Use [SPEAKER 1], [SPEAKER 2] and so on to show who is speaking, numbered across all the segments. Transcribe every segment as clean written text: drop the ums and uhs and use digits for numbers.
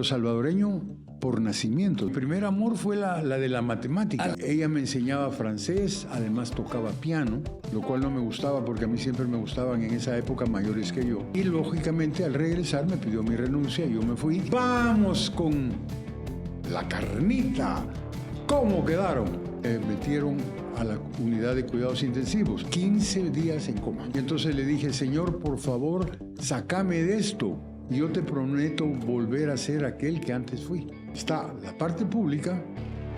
[SPEAKER 1] Salvadoreño por nacimiento. Mi primer amor fue la de la matemática. Ella me enseñaba francés, además tocaba piano, lo cual no me gustaba porque a mí siempre me gustaban en esa época mayores que yo. Y lógicamente al regresar me pidió mi renuncia, yo me fui. ¡Vamos con la carnita! ¿Cómo quedaron? Metieron a la unidad de cuidados intensivos, 15 días en coma. Y entonces le dije, Señor, por favor, sácame de esto. Yo te prometo volver a ser aquel que antes fui. Está la parte pública,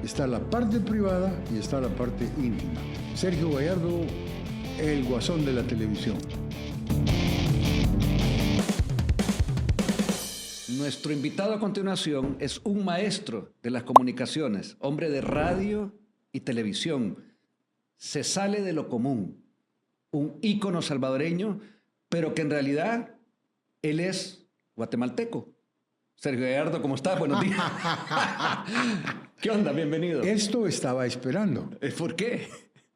[SPEAKER 1] está la parte privada y está la parte íntima. Sergio Gallardo, el guasón de la televisión.
[SPEAKER 2] Nuestro invitado a continuación es un maestro de las comunicaciones, hombre de radio y televisión. Se sale de lo común, un ícono salvadoreño, pero que en realidad él es guatemalteco. Sergio Gallardo, ¿cómo estás? Buenos días. ¿Qué onda? Bienvenido.
[SPEAKER 1] Esto estaba esperando.
[SPEAKER 2] ¿Por qué?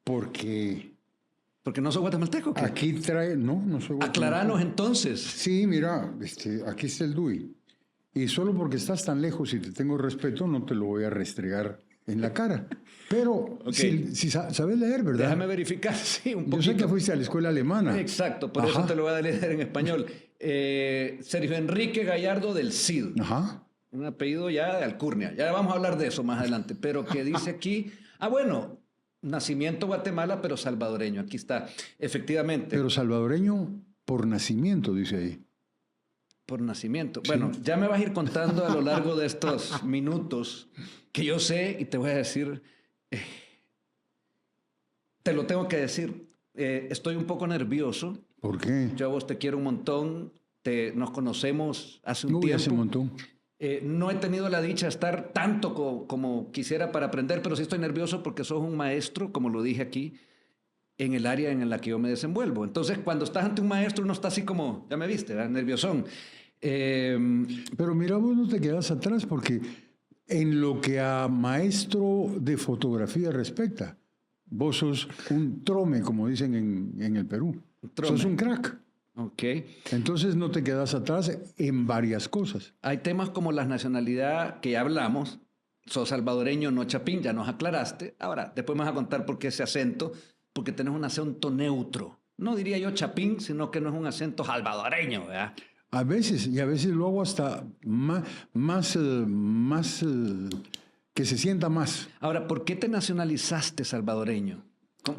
[SPEAKER 1] Porque
[SPEAKER 2] no soy guatemalteco. ¿Qué?
[SPEAKER 1] Aquí trae... No soy guatemalteco.
[SPEAKER 2] Aclaranos entonces.
[SPEAKER 1] Sí, mira, aquí está el DUI. Y solo porque estás tan lejos y te tengo respeto, no te lo voy a restregar en la cara. Pero
[SPEAKER 2] Okay.
[SPEAKER 1] si sabes leer, ¿verdad?
[SPEAKER 2] Déjame verificar, sí, un poquito.
[SPEAKER 1] Yo sé que fuiste a la escuela alemana.
[SPEAKER 2] Exacto, por eso te lo voy a leer en español. Sergio Enrique Gallardo del Cid.
[SPEAKER 1] Ajá.
[SPEAKER 2] Un apellido ya de alcurnia. Ya vamos a hablar de eso más adelante. Pero que dice aquí... bueno, nacimiento Guatemala, pero salvadoreño. Aquí está, efectivamente.
[SPEAKER 1] Pero salvadoreño por nacimiento, dice ahí.
[SPEAKER 2] Por nacimiento.
[SPEAKER 1] Sí.
[SPEAKER 2] Bueno, ya me vas a ir contando a lo largo de estos minutos que yo sé y te voy a decir... te lo tengo que decir. Estoy un poco nervioso.
[SPEAKER 1] ¿Por qué?
[SPEAKER 2] Yo a vos te quiero un montón. Nos conocemos hace un tiempo.
[SPEAKER 1] Hace un montón.
[SPEAKER 2] No he tenido la dicha de estar tanto como quisiera para aprender, pero sí estoy nervioso porque sos un maestro, como lo dije aquí, en el área en la que yo me desenvuelvo. Entonces, cuando estás ante un maestro, uno está así como, ya me viste, ¿verdad? Nerviosón.
[SPEAKER 1] Pero mira, vos no te quedas atrás porque en lo que a maestro de fotografía respecta, vos sos un trome, como dicen en el Perú. Sos un crack.
[SPEAKER 2] Ok.
[SPEAKER 1] Entonces no te quedas atrás en varias cosas.
[SPEAKER 2] Hay temas como la nacionalidad que ya hablamos. Sos salvadoreño, no chapín, ya nos aclaraste. Ahora, después me vas a contar por qué ese acento, porque tenés un acento neutro. No diría yo chapín, sino que no es un acento salvadoreño, ¿verdad?
[SPEAKER 1] A veces lo hago hasta más que se sienta más.
[SPEAKER 2] Ahora, ¿por qué te nacionalizaste salvadoreño?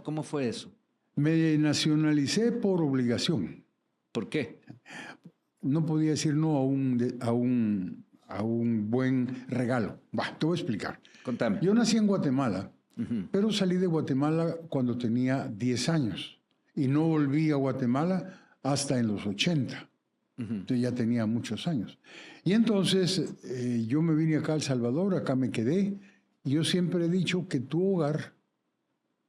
[SPEAKER 2] ¿Cómo fue eso?
[SPEAKER 1] Me nacionalicé por obligación.
[SPEAKER 2] ¿Por qué?
[SPEAKER 1] No podía decir no a un buen regalo. Te voy a explicar.
[SPEAKER 2] Contame.
[SPEAKER 1] Yo nací en Guatemala, pero salí de Guatemala cuando tenía 10 años y no volví a Guatemala hasta en los 80. Entonces ya tenía muchos años. Y entonces yo me vine acá a El Salvador, acá me quedé. Y yo siempre he dicho que tu hogar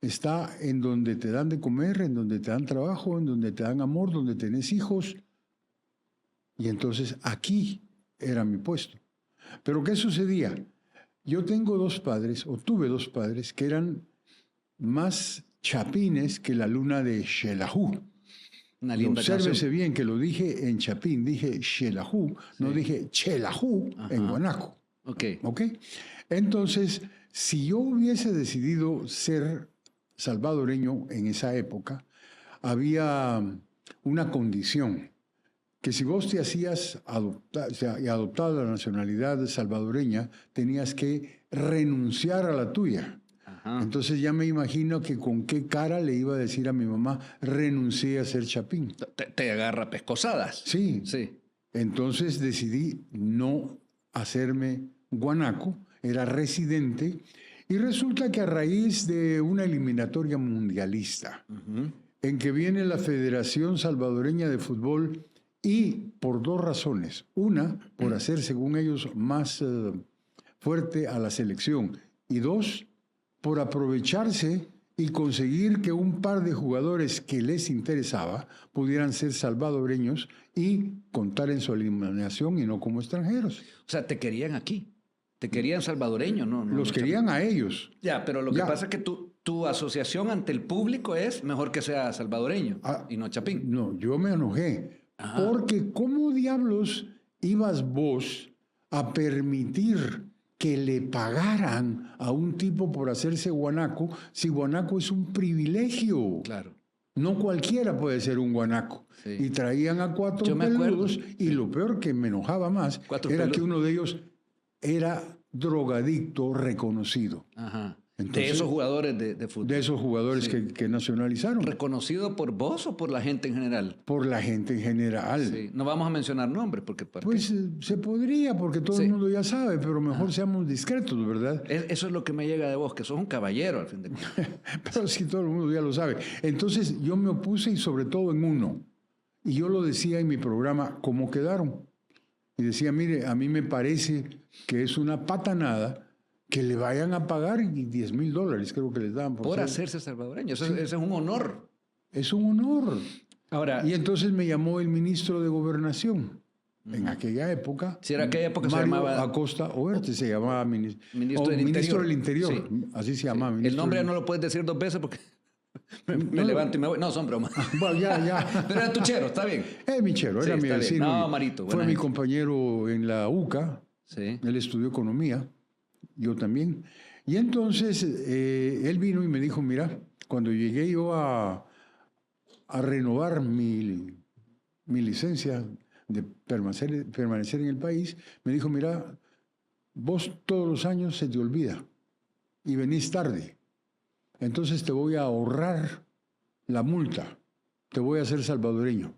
[SPEAKER 1] está en donde te dan de comer, en donde te dan trabajo, en donde te dan amor, donde tenés hijos. Y entonces aquí era mi puesto. Pero ¿qué sucedía? Yo tengo tuve dos padres que eran más chapines que la luna de Xelajú.
[SPEAKER 2] Una linda
[SPEAKER 1] Obsérvese
[SPEAKER 2] canción.
[SPEAKER 1] bien que lo dije en chapín, dije Xelajú, no dije Chelajú en guanaco.
[SPEAKER 2] Ok.
[SPEAKER 1] Entonces, si yo hubiese decidido ser salvadoreño en esa época, había una condición, que si vos te hacías adoptar la nacionalidad salvadoreña, tenías que renunciar a la tuya. Entonces ya me imagino que con qué cara le iba a decir a mi mamá, renuncié a ser chapín.
[SPEAKER 2] Te agarra pescosadas.
[SPEAKER 1] Sí.
[SPEAKER 2] Sí.
[SPEAKER 1] Entonces decidí no hacerme guanaco, era residente, y resulta que a raíz de una eliminatoria mundialista, en que viene la Federación Salvadoreña de Fútbol, y por dos razones. Una, por hacer, según ellos, más fuerte a la selección, y dos, por aprovecharse y conseguir que un par de jugadores que les interesaba pudieran ser salvadoreños y contar en su eliminación y no como extranjeros.
[SPEAKER 2] O sea, te querían aquí. Te querían salvadoreño, ¿no?
[SPEAKER 1] Los querían a ellos.
[SPEAKER 2] Ya, pero lo que pasa es que tu asociación ante el público es mejor que sea salvadoreño y no chapín.
[SPEAKER 1] No, yo me enojé. Porque ¿cómo diablos ibas vos a permitir que le pagaran a un tipo por hacerse guanaco, si guanaco es un privilegio.
[SPEAKER 2] Claro.
[SPEAKER 1] No cualquiera puede ser un guanaco.
[SPEAKER 2] Sí.
[SPEAKER 1] Y traían a 4
[SPEAKER 2] Yo me
[SPEAKER 1] peludos,
[SPEAKER 2] acuerdo.
[SPEAKER 1] y lo peor que me enojaba más
[SPEAKER 2] 4
[SPEAKER 1] era que
[SPEAKER 2] peludos.
[SPEAKER 1] uno de ellos era drogadicto reconocido.
[SPEAKER 2] Ajá.
[SPEAKER 1] Entonces,
[SPEAKER 2] de esos jugadores de fútbol.
[SPEAKER 1] De esos jugadores
[SPEAKER 2] Sí.
[SPEAKER 1] que nacionalizaron.
[SPEAKER 2] ¿Reconocido por vos o por la gente en general?
[SPEAKER 1] Por la gente en general.
[SPEAKER 2] Sí. No vamos a mencionar nombres porque
[SPEAKER 1] Pues se podría, porque todo
[SPEAKER 2] Sí.
[SPEAKER 1] el mundo ya sabe, pero mejor seamos discretos, ¿verdad?
[SPEAKER 2] Eso es lo que me llega de vos, que sos un caballero al fin de cuentas.
[SPEAKER 1] Pero sí, todo el mundo ya lo sabe. Entonces yo me opuse, y sobre todo en uno. Y yo lo decía en mi programa, ¿cómo quedaron? Y decía, mire, a mí me parece que es una patanada que le vayan a pagar $10,000, creo que les daban.
[SPEAKER 2] Por
[SPEAKER 1] ser-
[SPEAKER 2] hacerse salvadoreño. Eso es un honor.
[SPEAKER 1] Es un honor.
[SPEAKER 2] Ahora,
[SPEAKER 1] Y entonces me llamó el ministro de Gobernación. En aquella época.
[SPEAKER 2] Sí, era aquella época se
[SPEAKER 1] Mario
[SPEAKER 2] llamaba-
[SPEAKER 1] Acosta Oerte se llamaba
[SPEAKER 2] Ministro
[SPEAKER 1] ministro
[SPEAKER 2] del
[SPEAKER 1] del
[SPEAKER 2] Interior.
[SPEAKER 1] Interior. Así se llamaba.
[SPEAKER 2] el
[SPEAKER 1] ministro
[SPEAKER 2] nombre
[SPEAKER 1] del-
[SPEAKER 2] no lo puedes decir 2 veces porque me
[SPEAKER 1] No,
[SPEAKER 2] levanto y me voy. No, son bromas.
[SPEAKER 1] Bueno, ya.
[SPEAKER 2] Pero era tuchero, está bien.
[SPEAKER 1] Michero,
[SPEAKER 2] Sí,
[SPEAKER 1] era mi
[SPEAKER 2] está bien.
[SPEAKER 1] vecino.
[SPEAKER 2] No,
[SPEAKER 1] y
[SPEAKER 2] Marito,
[SPEAKER 1] fue
[SPEAKER 2] buena
[SPEAKER 1] mi
[SPEAKER 2] gente.
[SPEAKER 1] compañero en la UCA.
[SPEAKER 2] Sí.
[SPEAKER 1] Él estudió economía, yo también. Y entonces él vino y me dijo, mira, cuando llegué yo a renovar mi licencia de permanecer en el país, me dijo, mira, vos todos los años se te olvida y venís tarde. Entonces te voy a ahorrar la multa, te voy a hacer salvadoreño.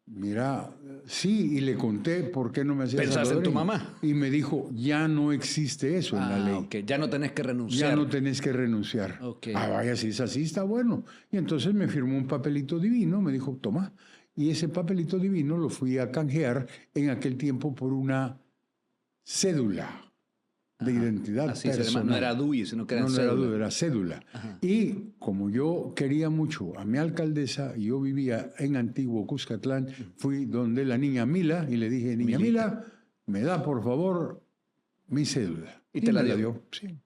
[SPEAKER 1] Mira, sí, y le conté por qué no me hacía
[SPEAKER 2] ¿Pensás en tu
[SPEAKER 1] salvadoreño.
[SPEAKER 2] mamá?
[SPEAKER 1] Y me dijo, ya no existe eso en la ley.
[SPEAKER 2] Ok, ya no tenés que renunciar.
[SPEAKER 1] Ya no tenés que renunciar.
[SPEAKER 2] Ok.
[SPEAKER 1] Vaya, si es así, está bueno. Y entonces me firmó un papelito divino, me dijo, toma. Y ese papelito divino lo fui a canjear en aquel tiempo por una cédula de identidad
[SPEAKER 2] Así se
[SPEAKER 1] personal.
[SPEAKER 2] llama. No era DUI, sino que era
[SPEAKER 1] No era
[SPEAKER 2] cédula.
[SPEAKER 1] duda, era cédula. Y como yo quería mucho a mi alcaldesa, y yo vivía en Antiguo Cuscatlán, fui donde la niña Mila y le dije, niña Mila, me da por favor mi cédula.
[SPEAKER 2] Y te la
[SPEAKER 1] me
[SPEAKER 2] dio.
[SPEAKER 1] Sí.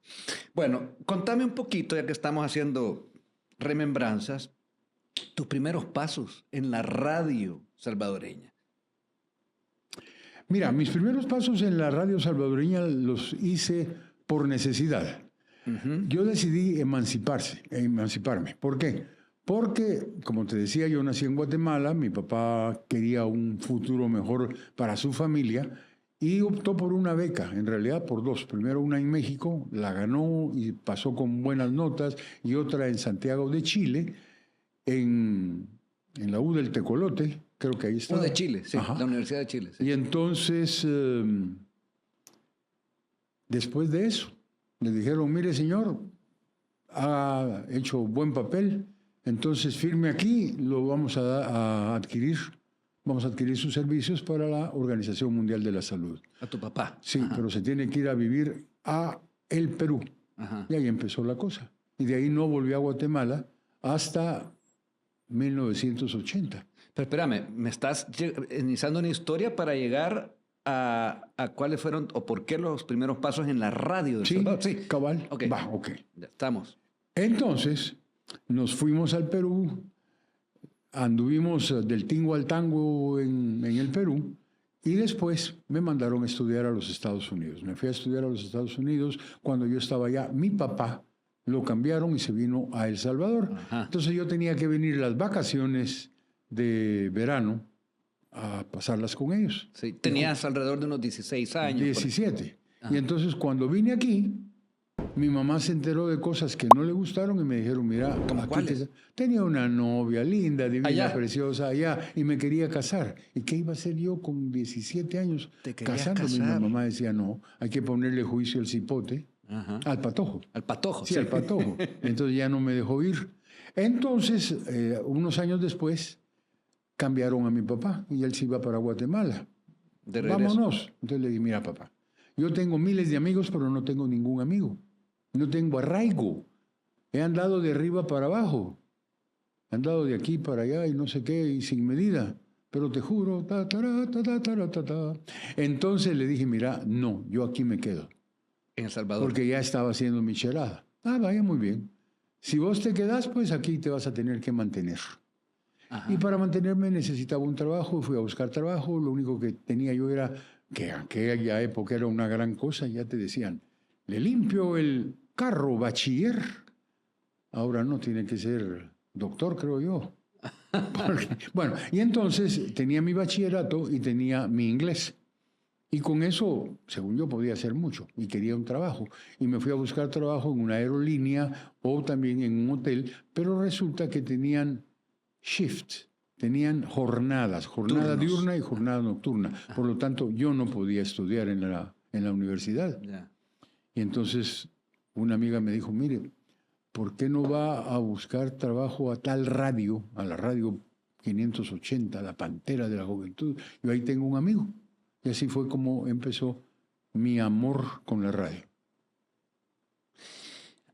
[SPEAKER 2] Bueno, contame un poquito, ya que estamos haciendo remembranzas, tus primeros pasos en la radio salvadoreña.
[SPEAKER 1] Mira, mis primeros pasos en la radio salvadoreña los hice por necesidad. Yo decidí emanciparme. ¿Por qué? Porque, como te decía, yo nací en Guatemala, mi papá quería un futuro mejor para su familia y optó por una beca, en realidad por 2. Primero una en México, la ganó y pasó con buenas notas, y otra en Santiago de Chile, en la U del Tecolote, creo que ahí está.
[SPEAKER 2] O de Chile, sí,
[SPEAKER 1] Ajá.
[SPEAKER 2] la Universidad de Chile. Sí.
[SPEAKER 1] Y entonces, después de eso, le dijeron, mire señor, ha hecho buen papel, entonces firme aquí, lo vamos a adquirir. Vamos a adquirir sus servicios para la Organización Mundial de la Salud.
[SPEAKER 2] A tu papá.
[SPEAKER 1] Sí, pero se tiene que ir a vivir a el Perú.
[SPEAKER 2] Ajá.
[SPEAKER 1] Y ahí empezó la cosa. Y de ahí no volvió a Guatemala hasta 1980.
[SPEAKER 2] Pero espérame, me estás iniciando una historia para llegar a cuáles fueron o por qué los primeros pasos en la radio de
[SPEAKER 1] Sí,
[SPEAKER 2] Salvador. Sí,
[SPEAKER 1] cabal.
[SPEAKER 2] Ok.
[SPEAKER 1] Va, ok.
[SPEAKER 2] ya estamos.
[SPEAKER 1] Entonces, nos fuimos al Perú, anduvimos del tingo al tango en el Perú, y después me mandaron a estudiar a los Estados Unidos. Me fui a estudiar a los Estados Unidos. Cuando yo estaba allá, mi papá lo cambiaron y se vino a El Salvador.
[SPEAKER 2] Ajá.
[SPEAKER 1] Entonces yo tenía que venir las vacaciones de verano a pasarlas con ellos.
[SPEAKER 2] Sí, tenías alrededor de unos 16 años. por ahí.
[SPEAKER 1] 17. Y entonces cuando vine aquí, mi mamá se enteró de cosas que no le gustaron y me dijeron, mira,
[SPEAKER 2] ¿Cómo
[SPEAKER 1] aquí
[SPEAKER 2] cuáles?
[SPEAKER 1] tenía una novia linda, divina,
[SPEAKER 2] Allá.
[SPEAKER 1] preciosa allá, y me quería casar. ¿Y qué iba a hacer yo con 17 años
[SPEAKER 2] Te querías
[SPEAKER 1] casándome?
[SPEAKER 2] casar.
[SPEAKER 1] Mi mamá decía, no, hay que ponerle juicio al cipote,
[SPEAKER 2] Ajá.
[SPEAKER 1] al patojo.
[SPEAKER 2] Al patojo.
[SPEAKER 1] Sí, al patojo. Entonces ya no me dejó ir. Entonces, unos años después, cambiaron a mi papá y él se iba para Guatemala.
[SPEAKER 2] De regreso.
[SPEAKER 1] Vámonos. Entonces le dije, mira papá, yo tengo miles de amigos, pero no tengo ningún amigo. No tengo arraigo. He andado de arriba para abajo. He andado de aquí para allá y no sé qué, y sin medida. Pero te juro, ta, tará, ta, ta, tará, ta, ta. Entonces le dije, mira, no, yo aquí me quedo.
[SPEAKER 2] En El Salvador.
[SPEAKER 1] Porque ya estaba haciendo mi chelada. Vaya, muy bien. Si vos te quedás, pues aquí te vas a tener que mantener.
[SPEAKER 2] Ajá.
[SPEAKER 1] Y para mantenerme necesitaba un trabajo, fui a buscar trabajo, lo único que tenía yo era que aquella época era una gran cosa, ya te decían, le limpio el carro, bachiller. Ahora no, tiene que ser doctor, creo yo. Bueno, y entonces tenía mi bachillerato y tenía mi inglés. Y con eso, según yo, podía hacer mucho. Y quería un trabajo. Y me fui a buscar trabajo en una aerolínea o también en un hotel. Pero resulta que tenían shifts, tenían jornada diurna y jornada nocturna. Por lo tanto, yo no podía estudiar en la universidad.
[SPEAKER 2] Ya.
[SPEAKER 1] Y entonces una amiga me dijo, mire, ¿por qué no va a buscar trabajo a tal radio, a la radio 580, la Pantera de la Juventud? Yo ahí tengo un amigo. Y así fue como empezó mi amor con la radio.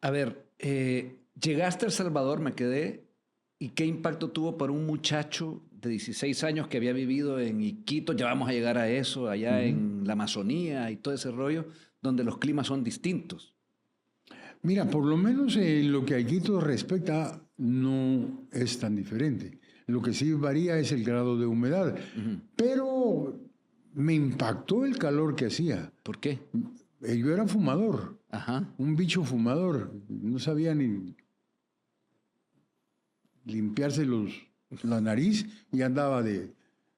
[SPEAKER 2] A ver, llegaste a El Salvador, me quedé, ¿y qué impacto tuvo para un muchacho de 16 años que había vivido en Iquitos? Ya vamos a llegar a eso, allá en la Amazonía y todo ese rollo, donde los climas son distintos.
[SPEAKER 1] Mira, por lo menos en lo que a Iquitos respecta, no es tan diferente. Lo que sí varía es el grado de humedad. Pero me impactó el calor que hacía.
[SPEAKER 2] ¿Por qué?
[SPEAKER 1] Yo era fumador,
[SPEAKER 2] Ajá.
[SPEAKER 1] un bicho fumador. No sabía ni limpiarse la nariz y andaba de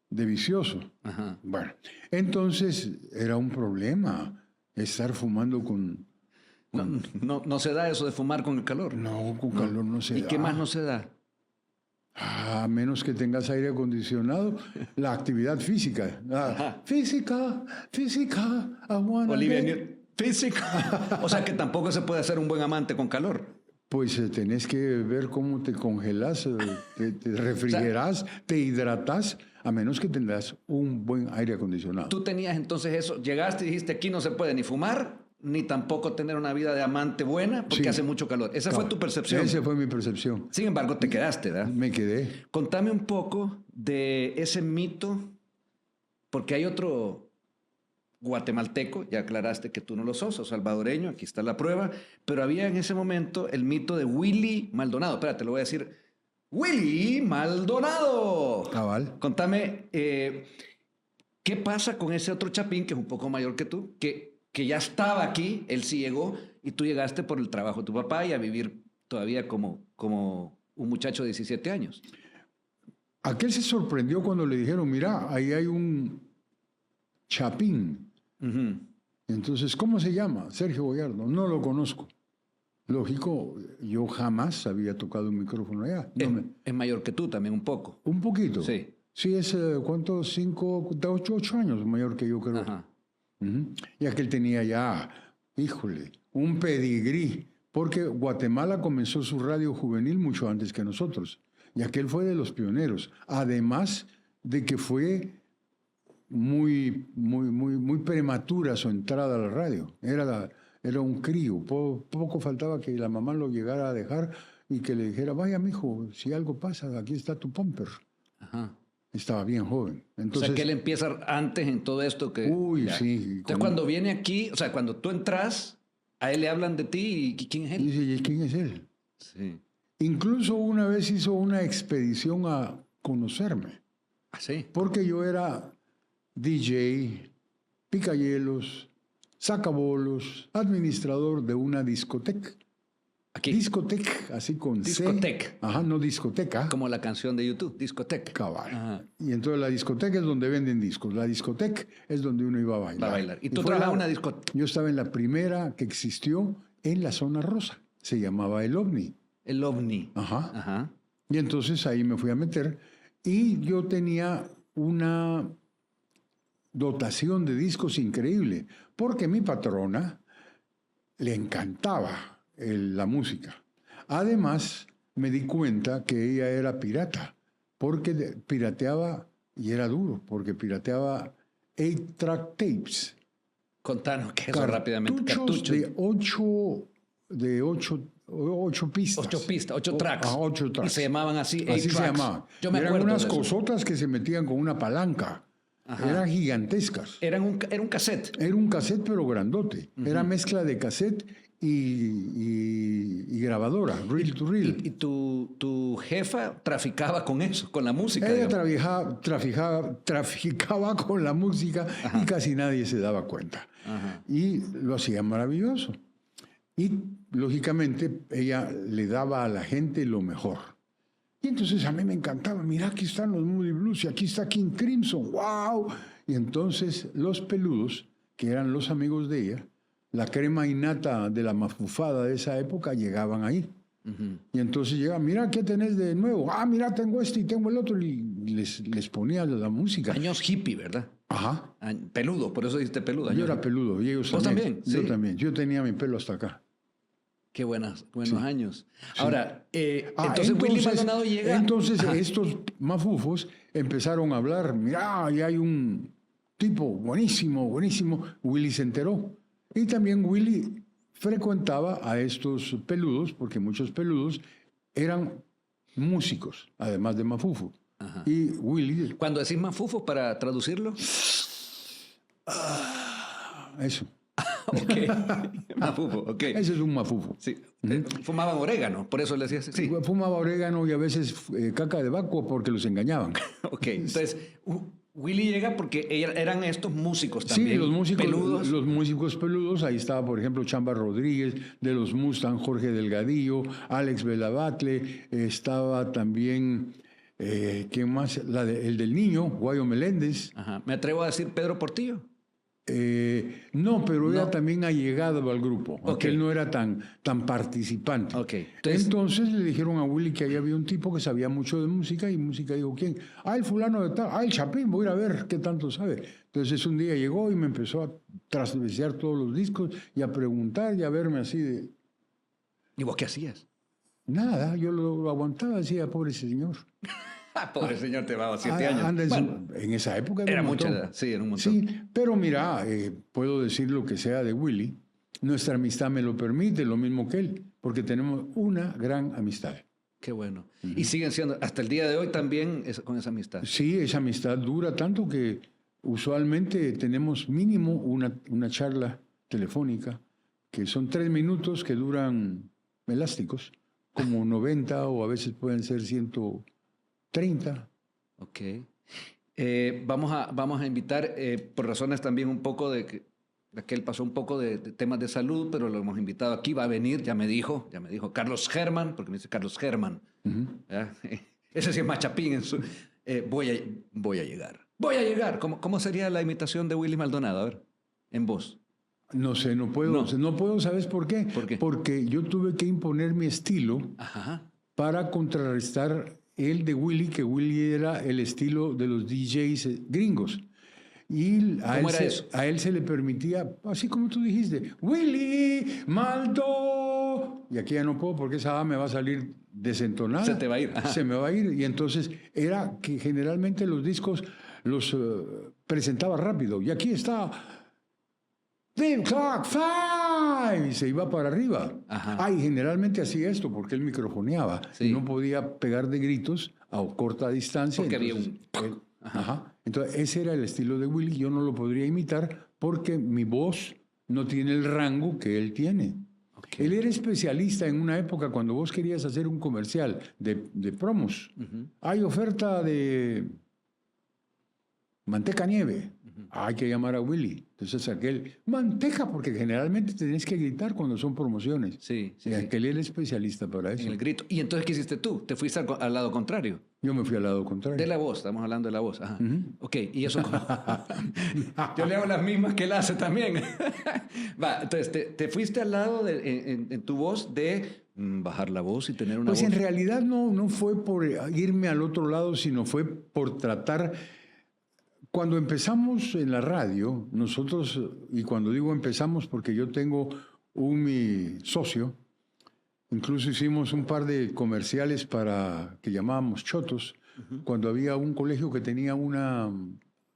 [SPEAKER 1] vicioso.
[SPEAKER 2] Ajá.
[SPEAKER 1] Bueno, entonces era un problema estar fumando con...
[SPEAKER 2] No se da eso de fumar con el calor.
[SPEAKER 1] No, con calor no se da.
[SPEAKER 2] ¿Y qué más no se da?
[SPEAKER 1] A menos que tengas aire acondicionado, la actividad física. Física, I wanna
[SPEAKER 2] Olivia,
[SPEAKER 1] get...
[SPEAKER 2] física. O sea que tampoco se puede hacer un buen amante con calor.
[SPEAKER 1] Pues tenés que ver cómo te congelas, te refrigeras, te hidratas, a menos que tengas un buen aire acondicionado.
[SPEAKER 2] Tú tenías entonces eso, llegaste y dijiste aquí no se puede ni fumar, ni tampoco tener una vida de amante buena porque
[SPEAKER 1] Sí.
[SPEAKER 2] hace mucho calor. Esa fue tu percepción.
[SPEAKER 1] Esa fue mi percepción.
[SPEAKER 2] Sin embargo, te quedaste, ¿verdad?
[SPEAKER 1] Me quedé.
[SPEAKER 2] Contame un poco de ese mito, porque hay otro guatemalteco, ya aclaraste que tú no lo sos salvadoreño, aquí está la prueba, pero había en ese momento el mito de Willy Maldonado. Espérate, lo voy a decir. Willy Maldonado.
[SPEAKER 1] Cabal.
[SPEAKER 2] Contame, ¿qué pasa con ese otro chapín que es un poco mayor que tú, que ya estaba aquí, él sí llegó, y tú llegaste por el trabajo de tu papá y a vivir todavía como un muchacho de 17 años?
[SPEAKER 1] Aquel se sorprendió cuando le dijeron, mira, ahí hay un chapín. Entonces, ¿cómo se llama? Sergio Boyardo. No lo conozco. Lógico, yo jamás había tocado un micrófono allá.
[SPEAKER 2] Es mayor que tú también un poco.
[SPEAKER 1] Un poquito.
[SPEAKER 2] Sí.
[SPEAKER 1] Sí, es, ¿cuánto? 8 años mayor que yo, creo.
[SPEAKER 2] Ajá.
[SPEAKER 1] Y aquel tenía ya, híjole, un pedigrí, porque Guatemala comenzó su radio juvenil mucho antes que nosotros. Y aquel fue de los pioneros. Además de que fue muy prematura su entrada a la radio. Era un crío. Poco faltaba que la mamá lo llegara a dejar y que le dijera, vaya, mijo, si algo pasa, aquí está tu pumper.
[SPEAKER 2] Ajá.
[SPEAKER 1] Estaba bien joven. Entonces,
[SPEAKER 2] O sea, que él empieza antes en todo esto que...
[SPEAKER 1] Uy,
[SPEAKER 2] ya.
[SPEAKER 1] sí.
[SPEAKER 2] Entonces, cuando viene aquí, o sea, cuando tú entras, a él le hablan de ti y ¿quién es él?
[SPEAKER 1] Dice, ¿y quién es él?
[SPEAKER 2] Sí.
[SPEAKER 1] Incluso una vez hizo una expedición a conocerme.
[SPEAKER 2] ¿Ah, sí?
[SPEAKER 1] Porque yo era DJ, picahielos, sacabolos, administrador de una discoteca.
[SPEAKER 2] Aquí.
[SPEAKER 1] Discoteca, así con
[SPEAKER 2] Discoteca.
[SPEAKER 1] C. Ajá, no discoteca.
[SPEAKER 2] Como la canción de YouTube, discoteca.
[SPEAKER 1] Cabal.
[SPEAKER 2] Ajá.
[SPEAKER 1] Y entonces la discoteca es donde venden discos. La discoteca es donde uno iba a bailar.
[SPEAKER 2] Va a bailar. ¿Y tú
[SPEAKER 1] fue
[SPEAKER 2] trabajabas en una discoteca?
[SPEAKER 1] Yo estaba en la primera que existió en la zona rosa. Se llamaba El OVNI.
[SPEAKER 2] El OVNI.
[SPEAKER 1] Ajá.
[SPEAKER 2] Ajá.
[SPEAKER 1] Y entonces ahí me fui a meter. Y yo tenía una dotación de discos increíble. Porque mi patrona le encantaba la música. Además, me di cuenta que ella era pirata, porque pirateaba, y era duro, porque pirateaba 8-track tapes.
[SPEAKER 2] Contanos qué es eso rápidamente.
[SPEAKER 1] Cartuchos de 8 pistas.
[SPEAKER 2] 8 pistas, 8 tracks.
[SPEAKER 1] 8 tracks.
[SPEAKER 2] Y se llamaban así, 8
[SPEAKER 1] Así
[SPEAKER 2] tracks.
[SPEAKER 1] se llamaban.
[SPEAKER 2] Yo me
[SPEAKER 1] Eran
[SPEAKER 2] acuerdo
[SPEAKER 1] unas
[SPEAKER 2] de eso.
[SPEAKER 1] cosotas que se metían con una palanca.
[SPEAKER 2] Ajá.
[SPEAKER 1] Eran gigantescas.
[SPEAKER 2] Era un cassette.
[SPEAKER 1] Era un cassette, pero grandote. Era mezcla de cassette y grabadora, reel to reel.
[SPEAKER 2] ¿Y tu jefa traficaba con eso, con la música?
[SPEAKER 1] Ella
[SPEAKER 2] digamos?
[SPEAKER 1] traficaba con la música y casi nadie se daba cuenta.
[SPEAKER 2] Ajá.
[SPEAKER 1] Y lo hacía maravilloso. Y lógicamente ella le daba a la gente lo mejor. Y entonces a mí me encantaba, mira, aquí están los Moody Blues y aquí está King Crimson, wow. Y entonces los peludos, que eran los amigos de ella, la crema innata de la mafufada de esa época, llegaban ahí. Y entonces llegaban, mira, ¿qué tenés de nuevo? Ah, mira, tengo este y tengo el otro. Y les ponía la música.
[SPEAKER 2] Años hippie, ¿verdad?
[SPEAKER 1] Ajá.
[SPEAKER 2] Peludo, por eso dijiste peludo.
[SPEAKER 1] Yo era peludo y ellos
[SPEAKER 2] ¿Vos también?
[SPEAKER 1] Yo
[SPEAKER 2] Sí.
[SPEAKER 1] también. Yo tenía mi pelo hasta acá.
[SPEAKER 2] Qué buenos
[SPEAKER 1] Sí.
[SPEAKER 2] años.
[SPEAKER 1] Sí.
[SPEAKER 2] Ahora, entonces Willy Maldonado llega...
[SPEAKER 1] Entonces
[SPEAKER 2] Ajá.
[SPEAKER 1] estos mafufos empezaron a hablar, mira, ahí hay un tipo buenísimo, buenísimo. Willy se enteró. Y también Willy frecuentaba a estos peludos, porque muchos peludos eran músicos, además de mafufo.
[SPEAKER 2] Ajá.
[SPEAKER 1] Y Willy,
[SPEAKER 2] Cuando decís mafufo, para traducirlo...
[SPEAKER 1] eso,
[SPEAKER 2] Ok. Mafufo, ok.
[SPEAKER 1] ese es un mafufo.
[SPEAKER 2] Sí. Fumaban orégano, por eso le decías... Sí.
[SPEAKER 1] Fumaba orégano y a veces caca de vacuo porque los engañaban.
[SPEAKER 2] Ok. Entonces, Willy llega porque eran estos músicos también.
[SPEAKER 1] Sí,
[SPEAKER 2] peludos.
[SPEAKER 1] los músicos peludos, ahí estaba por ejemplo Chamba Rodríguez, de los Mustang, Jorge Delgadillo, Alex Belabatle, estaba también, ¿quién más? El del niño, Guayo Meléndez.
[SPEAKER 2] Ajá. Me atrevo a decir Pedro Portillo.
[SPEAKER 1] No, pero era
[SPEAKER 2] No.
[SPEAKER 1] también allegado al grupo, aunque
[SPEAKER 2] Ok.
[SPEAKER 1] él no era tan participante.
[SPEAKER 2] Ok.
[SPEAKER 1] Entonces le dijeron a Willy que ahí había un tipo que sabía mucho de música y música dijo, ¿quién? Ah, el fulano de tal, ah, el Chapín, voy a ir a ver qué tanto sabe. Entonces un día llegó y me empezó a trasvesear todos los discos y a preguntar y a verme así de...
[SPEAKER 2] ¿Y vos qué hacías?
[SPEAKER 1] Nada, yo lo aguantaba, decía, pobre señor.
[SPEAKER 2] Pobre señor, te va a 7 años.
[SPEAKER 1] Anda
[SPEAKER 2] Bueno,
[SPEAKER 1] en esa época
[SPEAKER 2] era
[SPEAKER 1] un
[SPEAKER 2] mucha
[SPEAKER 1] montón.
[SPEAKER 2] edad, sí, era un montón.
[SPEAKER 1] Sí, pero mira, puedo decir lo que sea de Willy. Nuestra amistad me lo permite, lo mismo que él, porque tenemos una gran amistad.
[SPEAKER 2] Qué bueno. Y siguen siendo, hasta el día de hoy también con esa amistad.
[SPEAKER 1] Sí, esa amistad dura tanto que usualmente tenemos mínimo una charla telefónica, que son 3 minutos que duran elásticos, como 90 o a veces pueden ser 130.
[SPEAKER 2] Ok. Vamos a invitar, por razones también un poco de que él pasó un poco de temas de salud, pero lo hemos invitado aquí, va a venir, ya me dijo Carlos Germán, porque me dice Carlos Germán. ¿Ya? Ese sí es más chapín. Voy a llegar. Voy a llegar. ¿Cómo sería la imitación de Willy Maldonado? A ver, en voz.
[SPEAKER 1] No sé, no puedo, ¿sabes por qué?
[SPEAKER 2] ¿Por qué?
[SPEAKER 1] Porque yo tuve que imponer mi estilo
[SPEAKER 2] Ajá.
[SPEAKER 1] para contrarrestar el de Willy, que Willy era el estilo de los DJs gringos. Y
[SPEAKER 2] ¿Cómo era eso?
[SPEAKER 1] a él se le permitía, así como tú dijiste, Willy Maldo. Y aquí ya no puedo porque esa A me va a salir desentonada.
[SPEAKER 2] Se te va a ir. Ajá.
[SPEAKER 1] Se me va a ir. Y entonces era que generalmente los discos los presentaba rápido. Y aquí está The Clock 5 y se iba para arriba.
[SPEAKER 2] Ajá.
[SPEAKER 1] Y generalmente hacía esto porque él microfoneaba
[SPEAKER 2] Sí.
[SPEAKER 1] y no podía pegar de gritos a corta distancia.
[SPEAKER 2] Porque había
[SPEAKER 1] Entonces ese era el estilo de Willy. Yo no lo podría imitar porque mi voz no tiene el rango que él tiene.
[SPEAKER 2] Okay.
[SPEAKER 1] Él era especialista en una época cuando vos querías hacer un comercial de promos. Hay oferta de manteca nieve. Hay que llamar a Willy. Entonces aquel, manteca, porque generalmente tenés que gritar cuando son promociones.
[SPEAKER 2] Sí.
[SPEAKER 1] Y aquel era especialista para eso.
[SPEAKER 2] En el grito. ¿Y entonces qué hiciste tú? ¿Te fuiste al lado contrario?
[SPEAKER 1] Yo me fui al lado contrario.
[SPEAKER 2] De la voz, estamos hablando de la voz. Ajá. Ok, y eso como... Yo le hago las mismas que él hace también. Va, entonces te fuiste al lado en tu voz de bajar la voz y tener una
[SPEAKER 1] Pues
[SPEAKER 2] voz.
[SPEAKER 1] en realidad no fue por irme al otro lado, sino fue por tratar... Cuando empezamos en la radio, nosotros, y cuando digo empezamos porque yo tengo mi socio, incluso hicimos un par de comerciales que llamábamos chotos, cuando había un colegio que tenía una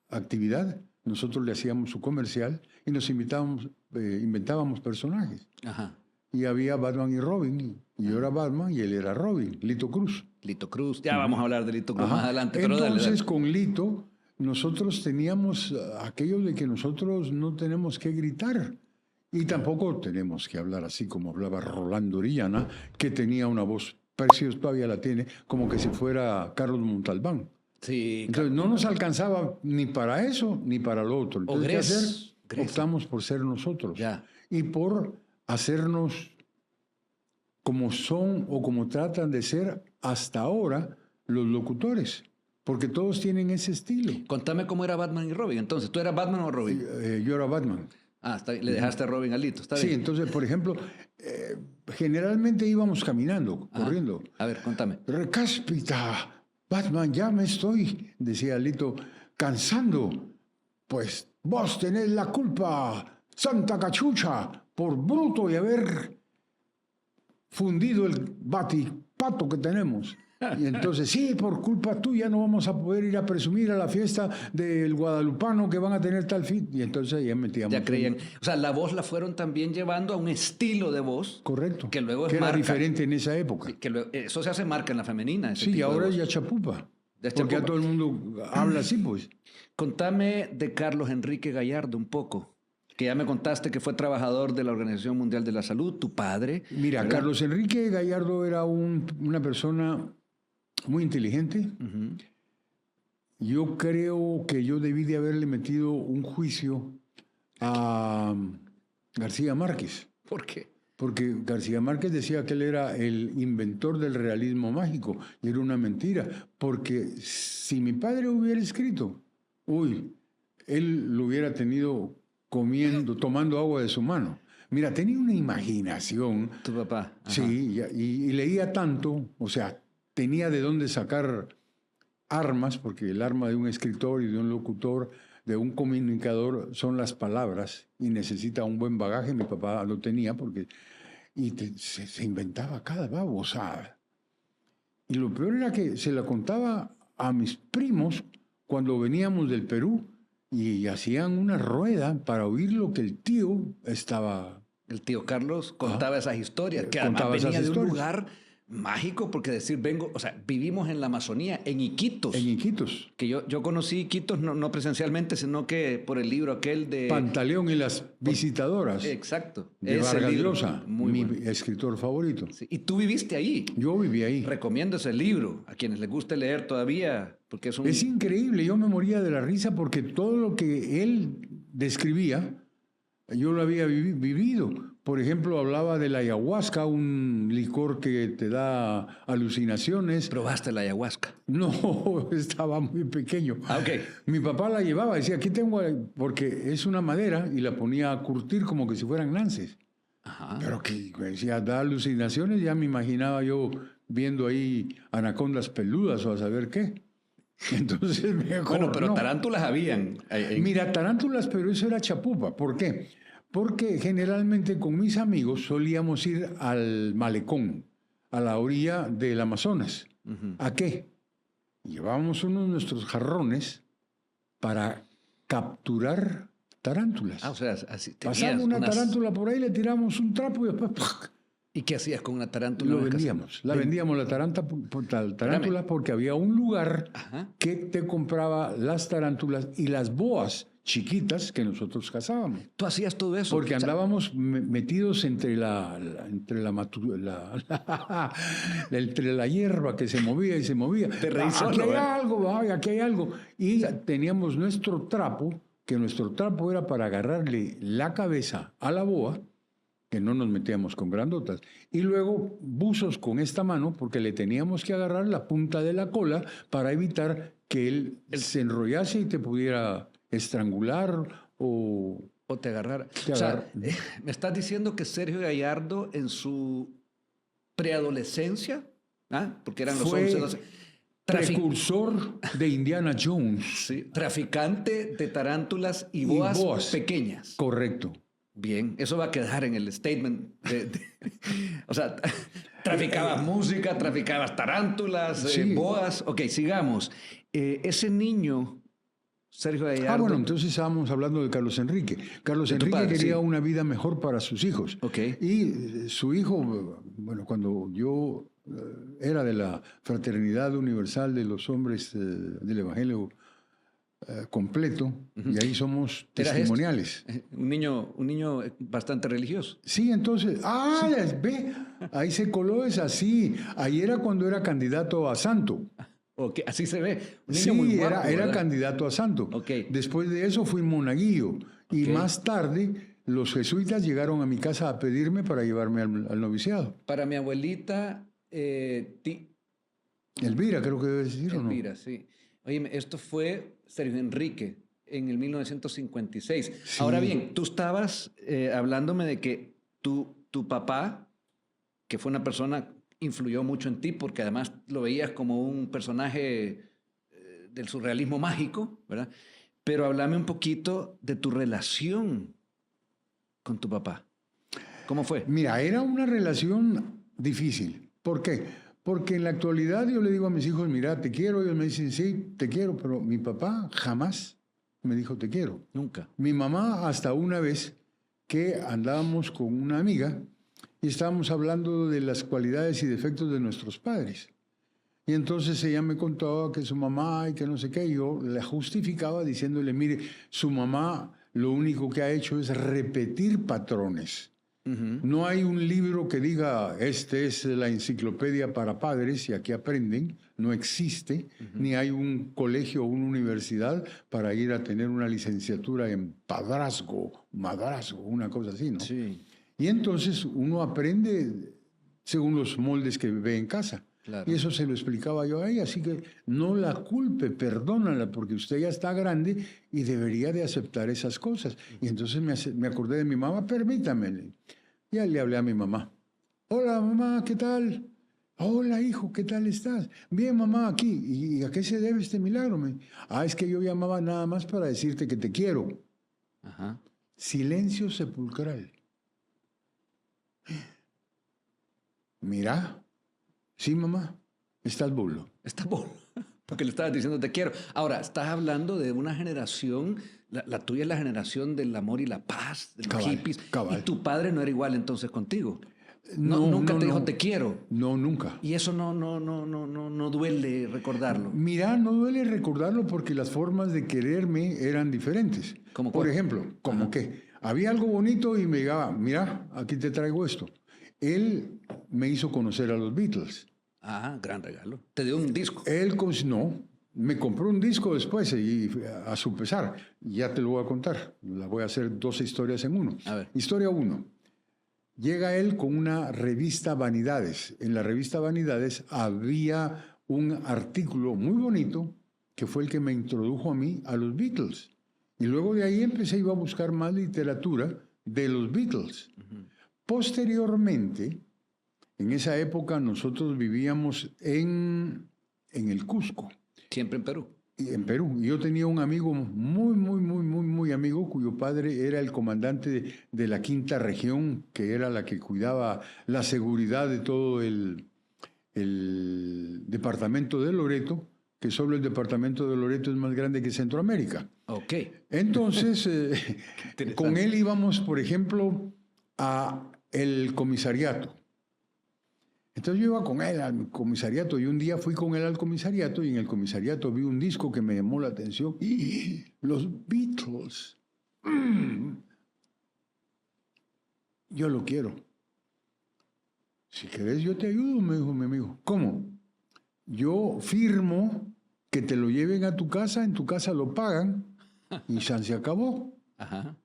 [SPEAKER 1] actividad, nosotros le hacíamos su comercial y nos inventábamos personajes.
[SPEAKER 2] Ajá.
[SPEAKER 1] Y había Batman y Robin, y yo era Batman y él era Robin, Lito Cruz.
[SPEAKER 2] Lito Cruz, ya vamos a hablar de Lito Cruz
[SPEAKER 1] Ajá.
[SPEAKER 2] más adelante. Pero
[SPEAKER 1] Entonces,
[SPEAKER 2] dale.
[SPEAKER 1] con Lito, nosotros teníamos aquello de que nosotros no tenemos que gritar. Y tampoco tenemos que hablar así como hablaba Rolando Orellana, que tenía una voz preciosa, todavía la tiene, como que si fuera Carlos Montalbán.
[SPEAKER 2] Sí,
[SPEAKER 1] Entonces no nos alcanzaba ni para eso ni para lo otro. Entonces, ¿qué hacer? Optamos por ser nosotros.
[SPEAKER 2] Ya.
[SPEAKER 1] Y por hacernos como son o como tratan de ser hasta ahora los locutores. Porque todos tienen ese estilo.
[SPEAKER 2] Contame cómo era Batman y Robin. Entonces, ¿tú eras Batman o Robin?
[SPEAKER 1] Yo era Batman.
[SPEAKER 2] Ah, le dejaste a Robin a Lito, está
[SPEAKER 1] Sí,
[SPEAKER 2] bien.
[SPEAKER 1] entonces, por ejemplo, generalmente íbamos caminando, corriendo.
[SPEAKER 2] A ver, contame.
[SPEAKER 1] Recáspita, Batman, ya me estoy, decía Lito, cansando. Pues vos tenés la culpa, Santa Cachucha, por bruto y haber fundido el batipato que tenemos. Y entonces, sí, por culpa tuya no vamos a poder ir a presumir a la fiesta del guadalupano que van a tener tal fin. Y entonces ya metíamos.
[SPEAKER 2] Ya creían. O sea, la voz la fueron también llevando a un estilo de voz.
[SPEAKER 1] Correcto.
[SPEAKER 2] Que luego es
[SPEAKER 1] que era
[SPEAKER 2] marca.
[SPEAKER 1] diferente en esa época.
[SPEAKER 2] Sí, eso se hace marca en la femenina.
[SPEAKER 1] Sí, ahora es ya chapupa. Porque ya todo el mundo habla así, pues.
[SPEAKER 2] Contame de Carlos Enrique Gallardo un poco. Que ya me contaste que fue trabajador de la Organización Mundial de la Salud, tu padre.
[SPEAKER 1] Mira, ¿verdad? Carlos Enrique Gallardo era una persona muy inteligente. Yo creo que yo debí de haberle metido un juicio a García Márquez.
[SPEAKER 2] ¿Por qué?
[SPEAKER 1] Porque García Márquez decía que él era el inventor del realismo mágico. Y era una mentira. Porque si mi padre hubiera escrito, él lo hubiera tenido tomando agua de su mano. Mira, tenía una imaginación.
[SPEAKER 2] Tu papá. Ajá.
[SPEAKER 1] Sí, y leía tanto, o sea, tenía de dónde sacar armas, porque el arma de un escritor y de un locutor, de un comunicador, son las palabras, y necesita un buen bagaje. Mi papá lo tenía, se inventaba cada babosada. Y lo peor era que se la contaba a mis primos cuando veníamos del Perú, y hacían una rueda para oír lo que el tío estaba...
[SPEAKER 2] El tío Carlos contaba esas historias, que además venía de un lugar mágico, porque vivimos en la Amazonía, en Iquitos.
[SPEAKER 1] En Iquitos.
[SPEAKER 2] Que yo conocí Iquitos no presencialmente, sino que por el libro aquel de...
[SPEAKER 1] Pantaleón y las visitadoras.
[SPEAKER 2] Exacto.
[SPEAKER 1] De Vargas Llosa, mi
[SPEAKER 2] bueno.
[SPEAKER 1] escritor favorito.
[SPEAKER 2] Sí, y tú viviste ahí.
[SPEAKER 1] Yo viví ahí.
[SPEAKER 2] Recomiendo ese libro a quienes les guste leer todavía, porque
[SPEAKER 1] Es increíble, yo me moría de la risa porque todo lo que él describía, yo lo había vivido. Por ejemplo, hablaba de la ayahuasca, un licor que te da alucinaciones.
[SPEAKER 2] ¿Probaste la ayahuasca?
[SPEAKER 1] No, estaba muy pequeño.
[SPEAKER 2] Ah, ok.
[SPEAKER 1] Mi papá la llevaba, decía, aquí tengo, porque es una madera, y la ponía a curtir como que si fueran lances.
[SPEAKER 2] Ajá.
[SPEAKER 1] Pero que decía, da alucinaciones, ya me imaginaba yo viendo ahí anacondas peludas o a saber qué. Entonces mejor
[SPEAKER 2] bueno, pero
[SPEAKER 1] no.
[SPEAKER 2] Tarántulas habían.
[SPEAKER 1] Mira, tarántulas, pero eso era chapupa. ¿Por qué? Porque generalmente con mis amigos solíamos ir al malecón, a la orilla del Amazonas. ¿A qué? Llevábamos uno de nuestros jarrones para capturar tarántulas.
[SPEAKER 2] Ah, o sea, así
[SPEAKER 1] pasaba una tarántula por ahí, le tiramos un trapo y después... ¡pac!
[SPEAKER 2] ¿Y qué hacías con una tarántula?
[SPEAKER 1] Lo vendíamos. Vendíamos la tarántula porque había un lugar que te compraba las tarántulas y las boas chiquitas que nosotros cazábamos.
[SPEAKER 2] ¿Tú hacías todo eso?
[SPEAKER 1] Porque andábamos metidos entre entre la hierba que se movía y se movía.
[SPEAKER 2] Te reí
[SPEAKER 1] aquí
[SPEAKER 2] solo,
[SPEAKER 1] hay algo, aquí hay algo. Y teníamos nuestro trapo, que nuestro trapo era para agarrarle la cabeza a la boa, que no nos metíamos con grandotas, y luego buzos con esta mano, porque le teníamos que agarrar la punta de la cola para evitar que él se enrollase y te pudiera estrangular o
[SPEAKER 2] te agarrara. Me estás diciendo que Sergio Gallardo en su preadolescencia, porque eran los 11, 12...
[SPEAKER 1] precursor de Indiana Jones.
[SPEAKER 2] Sí, traficante de tarántulas y boas pequeñas.
[SPEAKER 1] Correcto.
[SPEAKER 2] Bien, eso va a quedar en el statement. O sea, traficabas música, traficabas tarántulas, boas. Ok, sigamos. Ese niño, Sergio Gallardo...
[SPEAKER 1] bueno, entonces estábamos hablando de Carlos Enrique. Carlos Enrique quería una vida mejor para sus hijos.
[SPEAKER 2] Okay.
[SPEAKER 1] Y su hijo, bueno, cuando yo era de la Fraternidad Universal de los Hombres del Evangelio completo, y ahí somos
[SPEAKER 2] ¿Eras
[SPEAKER 1] testimoniales.
[SPEAKER 2] Un niño bastante religioso.
[SPEAKER 1] Sí, entonces, ve, ahí se coló esa, sí. Ahí era cuando era candidato a santo.
[SPEAKER 2] Okay, así se ve. Un niño
[SPEAKER 1] Sí,
[SPEAKER 2] muy guapo,
[SPEAKER 1] era
[SPEAKER 2] ¿verdad?
[SPEAKER 1] candidato a santo.
[SPEAKER 2] Okay.
[SPEAKER 1] Después de eso fui monaguillo. Y
[SPEAKER 2] Okay.
[SPEAKER 1] más tarde los jesuitas llegaron a mi casa a pedirme para llevarme al noviciado.
[SPEAKER 2] Para mi abuelita,
[SPEAKER 1] Elvira, creo que debe decir,
[SPEAKER 2] Elvira,
[SPEAKER 1] ¿o no?
[SPEAKER 2] sí. Oye, esto fue Sergio Enrique en el 1956.
[SPEAKER 1] Sí.
[SPEAKER 2] Ahora bien, tú estabas hablándome de que tu papá, que fue una persona, influyó mucho en ti porque además lo veías como un personaje del surrealismo mágico, ¿verdad? Pero háblame un poquito de tu relación con tu papá. ¿Cómo fue?
[SPEAKER 1] Mira, era una relación difícil. ¿Por qué? Porque en la actualidad yo le digo a mis hijos, mira, te quiero. Ellos me dicen, sí, te quiero. Pero mi papá jamás me dijo, te quiero.
[SPEAKER 2] Nunca.
[SPEAKER 1] Mi mamá hasta una vez que andábamos con una amiga y estábamos hablando de las cualidades y defectos de nuestros padres. Y entonces ella me contaba que su mamá y que no sé qué, yo la justificaba diciéndole, mire, su mamá lo único que ha hecho es repetir patrones. No hay un libro que diga, este es la enciclopedia para padres y aquí aprenden, no existe, ni hay un colegio o una universidad para ir a tener una licenciatura en madrasgo, una cosa así, ¿no?
[SPEAKER 2] Sí.
[SPEAKER 1] Y entonces uno aprende según los moldes que ve en casa.
[SPEAKER 2] Claro.
[SPEAKER 1] Y eso se lo explicaba yo a ella, así que no la culpe, perdónala, porque usted ya está grande y debería de aceptar esas cosas. Y entonces me acordé de mi mamá, permítame. Ya le hablé a mi mamá. Hola mamá, ¿qué tal? Hola hijo, ¿qué tal estás? Bien mamá, aquí. ¿Y a qué se debe este milagro? Es que yo llamaba nada más para decirte que te quiero.
[SPEAKER 2] Ajá.
[SPEAKER 1] Silencio sepulcral. Mira. Sí, mamá, estás burlo.
[SPEAKER 2] Estás burlo, porque le estabas diciendo te quiero. Ahora, estás hablando de una generación, la tuya es la generación del amor y la paz, de los
[SPEAKER 1] Cabal,
[SPEAKER 2] hippies.
[SPEAKER 1] cabal.
[SPEAKER 2] Y tu padre no era igual entonces contigo.
[SPEAKER 1] No,
[SPEAKER 2] nunca te dijo
[SPEAKER 1] no.
[SPEAKER 2] te quiero.
[SPEAKER 1] No, nunca.
[SPEAKER 2] Y eso no duele recordarlo.
[SPEAKER 1] Mira, no duele recordarlo porque las formas de quererme eran diferentes.
[SPEAKER 2] ¿Cómo
[SPEAKER 1] Por
[SPEAKER 2] cuál?
[SPEAKER 1] ejemplo, como que había algo bonito y me llegaba, mira, aquí te traigo esto. Él me hizo conocer a los Beatles.
[SPEAKER 2] Ah, gran regalo. Te dio un disco.
[SPEAKER 1] No, me compró un disco después y a su pesar. Ya te lo voy a contar. La voy a hacer 2 historias en uno.
[SPEAKER 2] A ver.
[SPEAKER 1] Historia 1. Llega él con una revista Vanidades. En la revista Vanidades había un artículo muy bonito que fue el que me introdujo a mí a los Beatles. Y luego de ahí iba a buscar más literatura de los Beatles. Posteriormente, en esa época nosotros vivíamos en el Cusco.
[SPEAKER 2] Siempre en Perú.
[SPEAKER 1] En Perú. Y yo tenía un amigo muy amigo, cuyo padre era el comandante de la 5ª región, que era la que cuidaba la seguridad de todo el departamento de Loreto, que solo el departamento de Loreto es más grande que Centroamérica.
[SPEAKER 2] Ok.
[SPEAKER 1] Entonces, con él íbamos, por ejemplo, a el comisariato. Entonces yo iba con él al comisariato y un día fui con él al comisariato y en el comisariato vi un disco que me llamó la atención. Los Beatles. Yo lo quiero. Si querés yo te ayudo, me dijo mi amigo. ¿Cómo? Yo firmo que te lo lleven a tu casa, en tu casa lo pagan y se acabó.
[SPEAKER 2] Ajá.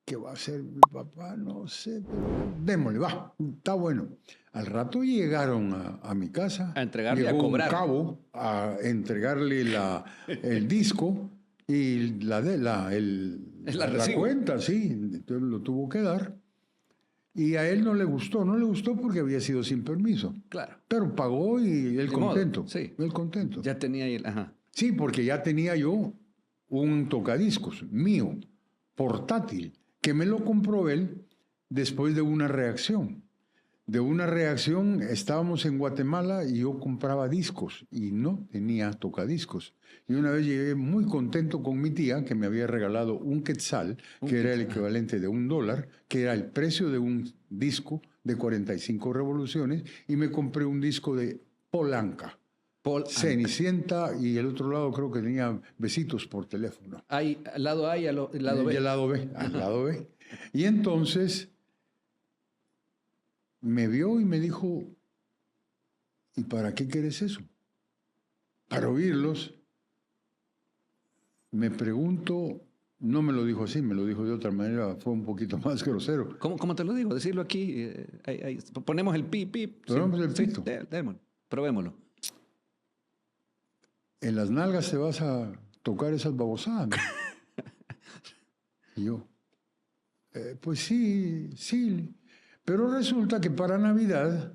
[SPEAKER 1] ¿Qué va a hacer mi papá? No sé, pero démosle, va, está bueno. Al rato llegaron a mi casa.
[SPEAKER 2] A entregarle,
[SPEAKER 1] llegó
[SPEAKER 2] a cobrar.
[SPEAKER 1] un cabo a entregarle el disco y la cuenta, sí. Entonces lo tuvo que dar. Y a él no le gustó porque había sido sin permiso.
[SPEAKER 2] Claro.
[SPEAKER 1] Pero pagó y él
[SPEAKER 2] De
[SPEAKER 1] contento.
[SPEAKER 2] modo, sí.
[SPEAKER 1] Él contento.
[SPEAKER 2] Ya tenía ahí ajá.
[SPEAKER 1] Sí, porque ya tenía yo un tocadiscos mío, portátil, que me lo compró él después de una reacción. De una reacción, estábamos en Guatemala y yo compraba discos y no tenía tocadiscos. Y una vez llegué muy contento con mi tía, que me había regalado un quetzal, que era el equivalente de $1, que era el precio de un disco de 45 revoluciones, y me compré un disco de Polanca.
[SPEAKER 2] Paul Anka.
[SPEAKER 1] Cenicienta, y el otro lado creo que tenía Besitos por teléfono.
[SPEAKER 2] Hay al lado A y al lado B.
[SPEAKER 1] Y al lado B, al lado B. Y entonces me vio y me dijo, ¿y para qué quieres eso? Para oírlos. Me pregunto, no me lo dijo así, me lo dijo de otra manera, fue un poquito más grosero.
[SPEAKER 2] ¿Cómo te lo digo? Decirlo aquí. Ponemos el pip.
[SPEAKER 1] Ponemos el pito.
[SPEAKER 2] Démoslo. Probémoslo.
[SPEAKER 1] En las nalgas te vas a tocar esas babosadas, ¿no? Y yo, pues sí. Pero resulta que para Navidad,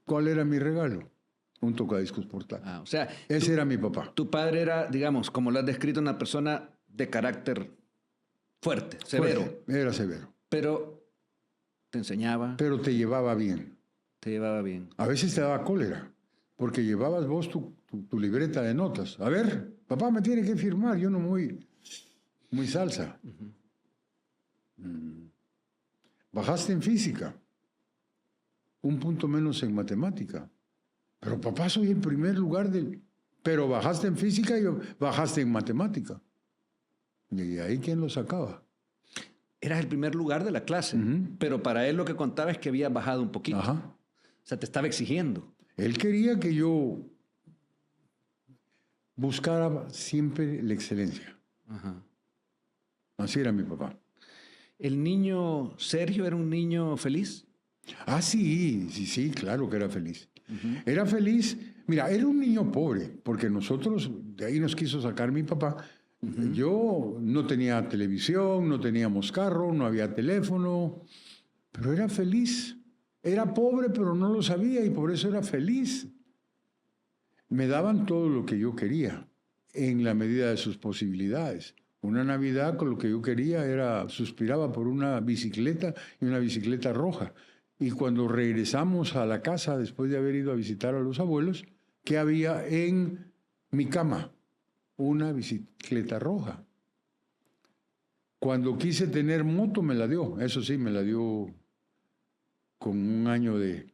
[SPEAKER 1] ¿cuál era mi regalo? Un tocadiscos portátil.
[SPEAKER 2] O sea,
[SPEAKER 1] Ese era mi papá.
[SPEAKER 2] Tu padre era, digamos, como lo has descrito, una persona de carácter fuerte, severo.
[SPEAKER 1] Fuerte, era severo.
[SPEAKER 2] Pero te enseñaba.
[SPEAKER 1] Pero te llevaba bien.
[SPEAKER 2] Te llevaba bien.
[SPEAKER 1] A veces te daba cólera, porque llevabas vos tu libreta de notas. A ver, papá me tiene que firmar, yo no muy salsa. Bajaste en física, un punto menos en matemática. Pero papá, soy en primer lugar Pero bajaste en física y bajaste en matemática. Y ahí, ¿quién lo sacaba?
[SPEAKER 2] Eras el primer lugar de la clase, pero para él lo que contaba es que había bajado un poquito.
[SPEAKER 1] Ajá.
[SPEAKER 2] O sea, te estaba exigiendo.
[SPEAKER 1] Él quería que yo buscara siempre la excelencia.
[SPEAKER 2] Ajá.
[SPEAKER 1] Así era mi papá.
[SPEAKER 2] ¿El niño Sergio era un niño feliz?
[SPEAKER 1] Ah, sí, claro que era feliz. Era feliz. Mira, era un niño pobre, porque nosotros, de ahí nos quiso sacar mi papá. Yo no tenía televisión, no teníamos carro, no había teléfono, pero era feliz. Era pobre, pero no lo sabía y por eso era feliz. Me daban todo lo que yo quería, en la medida de sus posibilidades. Una Navidad con lo que yo quería suspiraba por una bicicleta y una bicicleta roja. Y cuando regresamos a la casa, después de haber ido a visitar a los abuelos, ¿qué había en mi cama? Una bicicleta roja. Cuando quise tener moto, me la dio. Eso sí, me la dio con un año de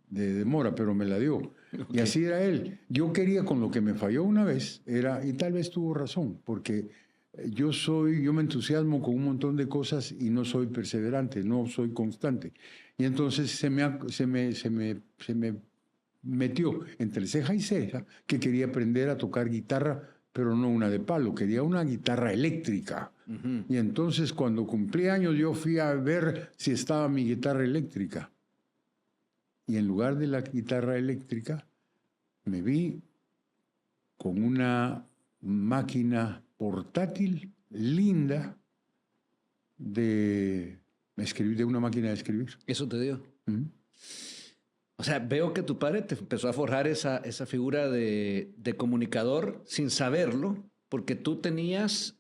[SPEAKER 1] demora, pero me la dio. Okay. Y así era él. Yo quería, con lo que me falló una vez, y tal vez tuvo razón, porque yo me entusiasmo con un montón de cosas y no soy perseverante, no soy constante. Y entonces se me metió entre ceja y ceja que quería aprender a tocar guitarra, pero no una de palo, quería una guitarra eléctrica. Y entonces cuando cumplí años yo fui a ver si estaba mi guitarra eléctrica. Y en lugar de la guitarra eléctrica, me vi con una máquina portátil linda de una máquina de escribir.
[SPEAKER 2] ¿Eso te dio? O sea, veo que tu padre te empezó a forjar esa figura de comunicador sin saberlo, porque tú tenías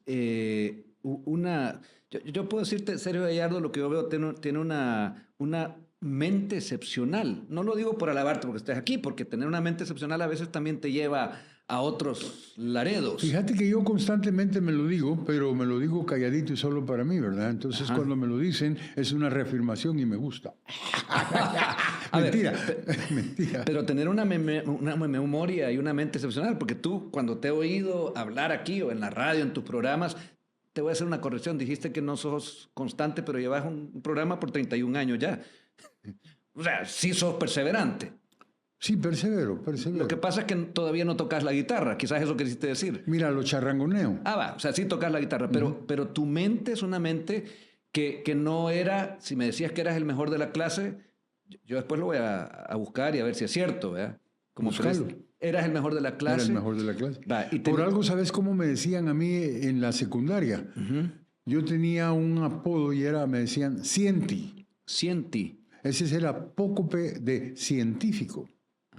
[SPEAKER 2] una... Yo puedo decirte, Sergio Gallardo, lo que yo veo, tiene una mente excepcional. No lo digo por alabarte porque estés aquí, porque tener una mente excepcional a veces también te lleva a otros laredos.
[SPEAKER 1] Fíjate que yo constantemente me lo digo, pero me lo digo calladito y solo para mí, ¿verdad? Entonces cuando me lo dicen es una reafirmación y me gusta. Mentira.
[SPEAKER 2] Pero tener una memoria y una mente excepcional, porque tú cuando te he oído hablar aquí o en la radio, en tus programas, te voy a hacer una corrección. Dijiste que no sos constante, pero llevas un programa por 31 años ya. O sea, sí sos perseverante.
[SPEAKER 1] Sí, persevero.
[SPEAKER 2] Lo que pasa es que todavía no tocas la guitarra. Quizás eso quisiste decir.
[SPEAKER 1] Mira, lo charrangoneo.
[SPEAKER 2] O sea, sí tocas la guitarra, pero tu mente es una mente que no era... Si me decías que eras el mejor de la clase, yo después lo voy a buscar y a ver si es cierto, ¿verdad? Como eras el mejor de la clase.
[SPEAKER 1] Era el mejor de la clase. Por algo, ¿sabes cómo me decían a mí en la secundaria? Yo tenía un apodo y me decían Cienti.
[SPEAKER 2] Cienti.
[SPEAKER 1] Ese es el apócope de científico.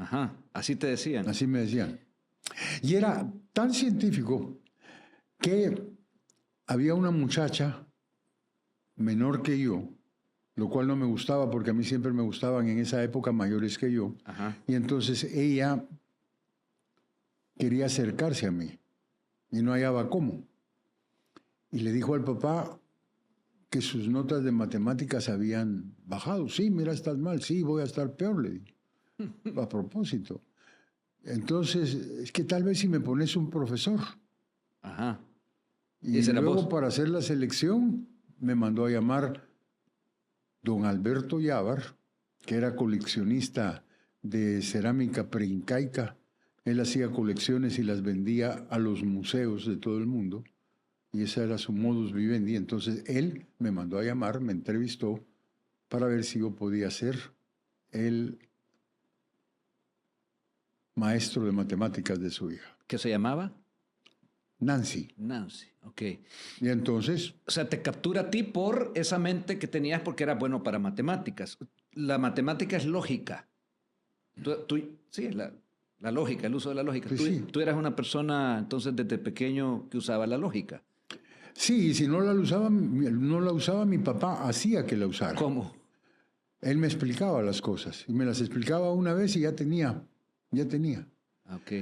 [SPEAKER 2] Ajá, así te decían.
[SPEAKER 1] Así me decían. Y era tan científico que había una muchacha menor que yo, lo cual no me gustaba porque a mí siempre me gustaban en esa época mayores que yo.
[SPEAKER 2] Ajá.
[SPEAKER 1] Y entonces ella quería acercarse a mí y no hallaba cómo. Y le dijo al papá que sus notas de matemáticas habían bajado. Sí, mira, estás mal. Sí, voy a estar peor, le dije. A propósito. Entonces, es que tal vez si me pones un profesor.
[SPEAKER 2] Ajá.
[SPEAKER 1] Y
[SPEAKER 2] Ese era
[SPEAKER 1] luego
[SPEAKER 2] vos.
[SPEAKER 1] para hacer la selección me mandó a llamar don Alberto Yávar, que era coleccionista de cerámica preincaica. Él hacía colecciones y las vendía a los museos de todo el mundo. Y ese era su modus vivendi. Entonces él me mandó a llamar, me entrevistó para ver si yo podía ser el maestro de matemáticas de su hija,
[SPEAKER 2] ¿Qué se llamaba?
[SPEAKER 1] Nancy.
[SPEAKER 2] Nancy, ok.
[SPEAKER 1] Y entonces,
[SPEAKER 2] O sea, te captura a ti por esa mente que tenías porque era bueno para matemáticas. La matemática es lógica. Sí, la lógica, el uso de la lógica.
[SPEAKER 1] Pues
[SPEAKER 2] Tú,
[SPEAKER 1] sí.
[SPEAKER 2] tú eras una persona entonces desde pequeño que usaba la lógica.
[SPEAKER 1] sí, y si no la usaba mi papá, hacía que la usara.
[SPEAKER 2] ¿Cómo?
[SPEAKER 1] Él me explicaba las cosas y me las explicaba una vez y ya tenía.
[SPEAKER 2] Ok.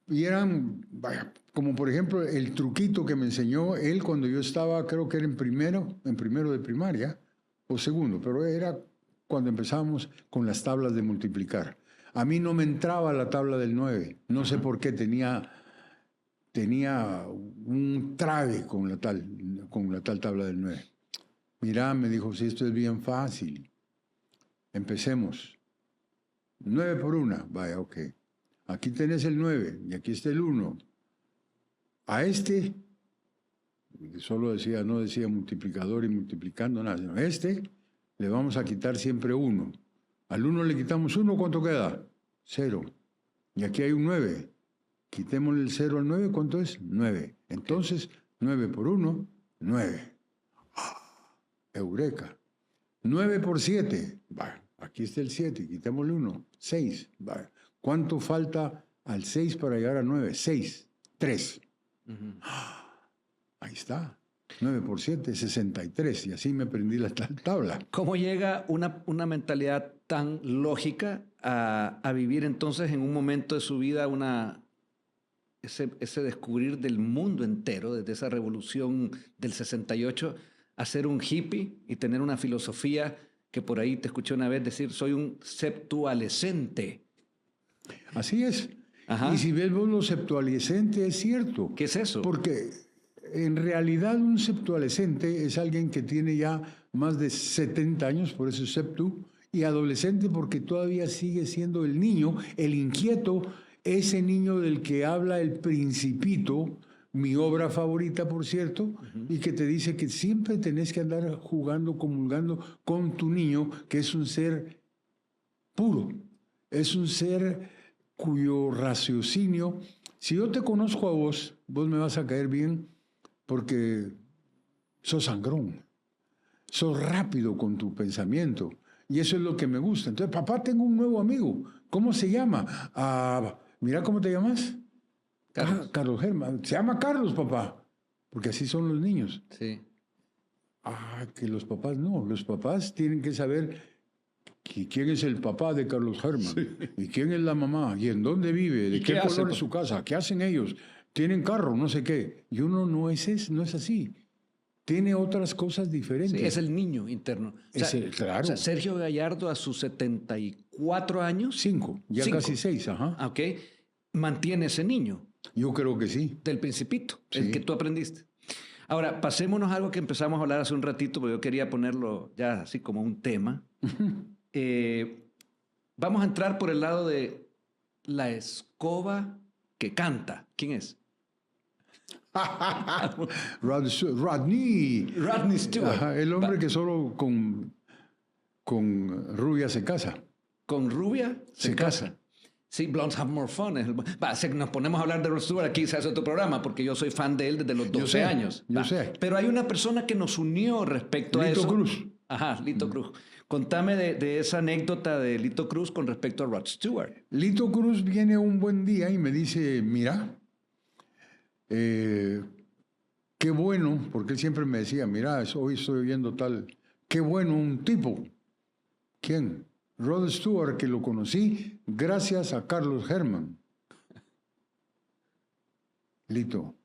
[SPEAKER 1] Y eran, vaya, como por ejemplo el truquito que me enseñó él cuando yo estaba, creo que era en primero de primaria o segundo, pero era cuando empezábamos con las tablas de multiplicar. A mí no me entraba la tabla del 9, no sé por qué, tenía un trabe con la tal tabla del 9. Mirá, me dijo, si esto es bien fácil, empecemos. 9 por 1, vaya, ok. Aquí tenés el 9 y aquí está el 1. A este, solo decía, no decía multiplicador y multiplicando nada, sino a este le vamos a quitar siempre 1. Al 1 le quitamos 1, ¿cuánto queda? 0. Y aquí hay un 9. Quitémosle el 0 al 9, ¿cuánto es? 9. Entonces, 9 por 1, 9. Eureka. 9 por 7, vaya. Aquí está el 7, quitémosle 1, 6. Vale. ¿Cuánto falta al 6 para llegar a 9? 6, 3. Ahí está. 9 por 7, 63. Y así me aprendí la tabla.
[SPEAKER 2] ¿Cómo llega una mentalidad tan lógica a vivir entonces en un momento de su vida ese descubrir del mundo entero, desde esa revolución del 68, a ser un hippie y tener una filosofía que por ahí te escuché una vez decir, soy un septualescente?
[SPEAKER 1] Así es.
[SPEAKER 2] Ajá.
[SPEAKER 1] Y si ves vos lo septualescente, es cierto.
[SPEAKER 2] ¿Qué es eso?
[SPEAKER 1] Porque en realidad un septualescente es alguien que tiene ya más de 70 años, por eso es septu, y adolescente porque todavía sigue siendo el niño, el inquieto, ese niño del que habla El Principito, mi obra favorita, por cierto, y que te dice que siempre tenés que andar jugando, comulgando con tu niño, que es un ser puro, es un ser cuyo raciocinio, si yo te conozco a vos, vos me vas a caer bien porque sos sangrón, sos rápido con tu pensamiento, y eso es lo que me gusta. Entonces, papá, tengo un nuevo amigo, ¿cómo se llama? Mira, ¿cómo te llamas?
[SPEAKER 2] Carlos.
[SPEAKER 1] Carlos Germán. Se llama Carlos, papá. Porque así son los niños.
[SPEAKER 2] Sí.
[SPEAKER 1] Que los papás no. Los papás tienen que saber quién es el papá de Carlos Germán. Sí. Y quién es la mamá. Y en dónde vive. De qué color es su casa. ¿Qué hacen ellos? Tienen carro, no sé qué. Y uno no es así. Tiene otras cosas diferentes.
[SPEAKER 2] Sí, es el niño interno.
[SPEAKER 1] Claro.
[SPEAKER 2] O sea, Sergio Gallardo a sus 74 años.
[SPEAKER 1] 5, ya 5. Casi 6, ajá.
[SPEAKER 2] Ok. Mantiene ese niño.
[SPEAKER 1] Yo creo que sí.
[SPEAKER 2] Del Principito,
[SPEAKER 1] sí.
[SPEAKER 2] El que tú aprendiste. Ahora, pasémonos a algo que empezamos a hablar hace un ratito, porque yo quería ponerlo ya así como un tema. Vamos a entrar por el lado de la escoba que canta. ¿Quién es?
[SPEAKER 1] Rodney
[SPEAKER 2] Stewart.
[SPEAKER 1] Ajá, el hombre que solo con rubia se casa.
[SPEAKER 2] ¿Con rubia se casa? Sí, Blondes Have More Fun. Nos ponemos a hablar de Rod Stewart, aquí se hace otro programa, porque yo soy fan de él desde los 12 años.
[SPEAKER 1] Yo sé.
[SPEAKER 2] Pero hay una persona que nos unió respecto a eso.
[SPEAKER 1] Lito Cruz.
[SPEAKER 2] Ajá, Lito Cruz. Contame de esa anécdota de Lito Cruz con respecto a Rod Stewart.
[SPEAKER 1] Lito Cruz viene un buen día y me dice, mira, qué bueno, porque él siempre me decía, mira, hoy estoy oyendo tal, qué bueno un tipo. ¿Quién? Rod Stewart, que lo conocí gracias a Carlos Germán. Lito,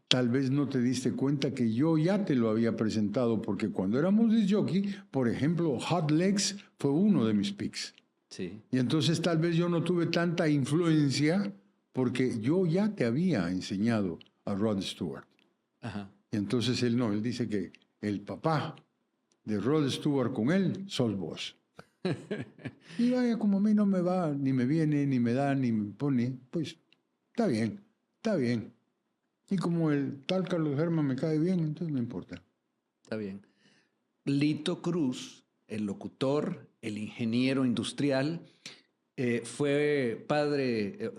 [SPEAKER 1] tal vez no te diste cuenta que yo ya te lo había presentado, porque cuando éramos disc jockey, por ejemplo, Hot Legs fue uno de mis picks.
[SPEAKER 2] Sí.
[SPEAKER 1] Y entonces tal vez yo no tuve tanta influencia porque yo ya te había enseñado a Rod Stewart.
[SPEAKER 2] Ajá.
[SPEAKER 1] Y entonces él dice que el papá de Rod Stewart con él sos vos. Y vaya, como a mí no me va, ni me viene, ni me da, ni me pone, pues está bien, está bien. Y como el tal Carlos Germán me cae bien, entonces no importa.
[SPEAKER 2] Está bien. Lito Cruz, el locutor, el ingeniero industrial, fue padre,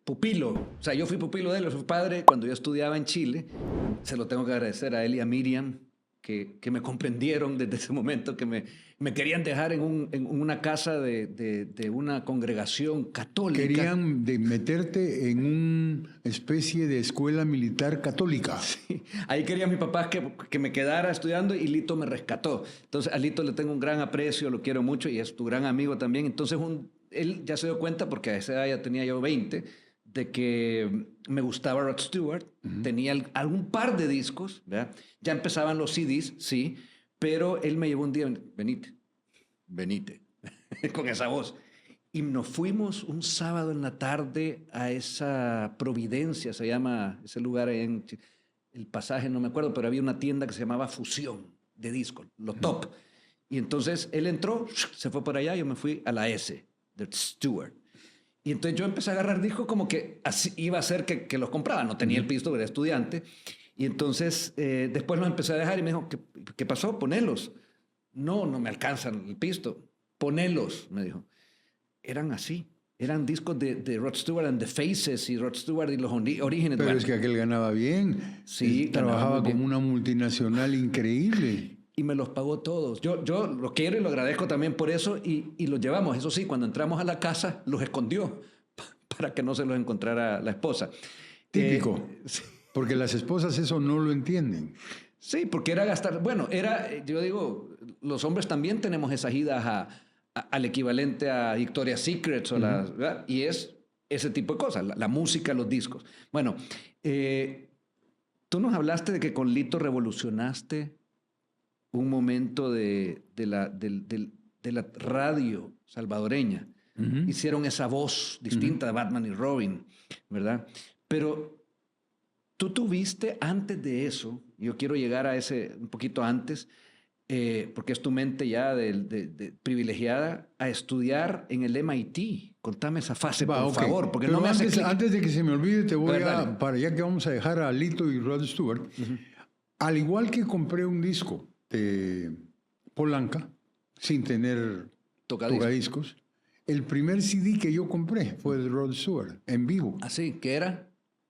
[SPEAKER 2] pupilo. O sea, yo fui pupilo de él, fui padre cuando yo estudiaba en Chile. Se lo tengo que agradecer a él y a Miriam, que me comprendieron desde ese momento, que me querían dejar en una casa de una congregación católica.
[SPEAKER 1] Querían meterte en una especie de escuela militar católica.
[SPEAKER 2] Sí, ahí quería mi papá que me quedara estudiando y Lito me rescató. Entonces a Lito le tengo un gran aprecio, lo quiero mucho y es tu gran amigo también. Entonces él ya se dio cuenta, porque a esa edad ya tenía yo 20, de que me gustaba Rod Stewart. Tenía algún par de discos, ¿verdad? Ya empezaban los CDs, sí, pero él me llevó un día, venite, con esa voz. Y nos fuimos un sábado en la tarde a esa Providencia, se llama ese lugar en el Pasaje, no me acuerdo, pero había una tienda que se llamaba Fusión de discos, lo top. Y entonces él entró, se fue por allá, yo me fui a la S, de Stewart. Y entonces yo empecé a agarrar discos como que así iba a ser que los compraba, no tenía el pisto, era estudiante. Y entonces después los empecé a dejar y me dijo, ¿qué pasó? Ponelos. No me alcanzan el pisto. Ponelos, me dijo. Eran así. Eran discos de Rod Stewart and the Faces y Rod Stewart y los orígenes.
[SPEAKER 1] Pero es que aquel ganaba bien.
[SPEAKER 2] Sí,
[SPEAKER 1] él trabajaba como una multinacional increíble.
[SPEAKER 2] Y me los pagó todos. Yo lo quiero y lo agradezco también por eso y los llevamos. Eso sí, cuando entramos a la casa, los escondió para que no se los encontrara la esposa.
[SPEAKER 1] Típico.
[SPEAKER 2] Sí.
[SPEAKER 1] Porque las esposas eso no lo entienden.
[SPEAKER 2] Sí, porque era gastar... Bueno, yo digo, los hombres también tenemos esas idas al equivalente a Victoria's Secret ¿verdad? Y es ese tipo de cosas, la música, los discos. Bueno, tú nos hablaste de que con Lito revolucionaste un momento de la radio salvadoreña. Hicieron esa voz distinta de Batman y Robin, ¿verdad? Pero tú tuviste antes de eso, yo quiero llegar a ese un poquito antes, porque es tu mente ya privilegiada, a estudiar en el MIT. Contame esa fase, por favor, porque
[SPEAKER 1] pero
[SPEAKER 2] no me hace clic.
[SPEAKER 1] Antes de que se me olvide, te voy
[SPEAKER 2] dale.
[SPEAKER 1] para ya que vamos a dejar a Lito y Rod Stewart, al igual que compré un disco de Polanca, sin tener tocadiscos, el primer CD que yo compré fue de Rod Stewart, en vivo.
[SPEAKER 2] ¿Así? ¿Qué era?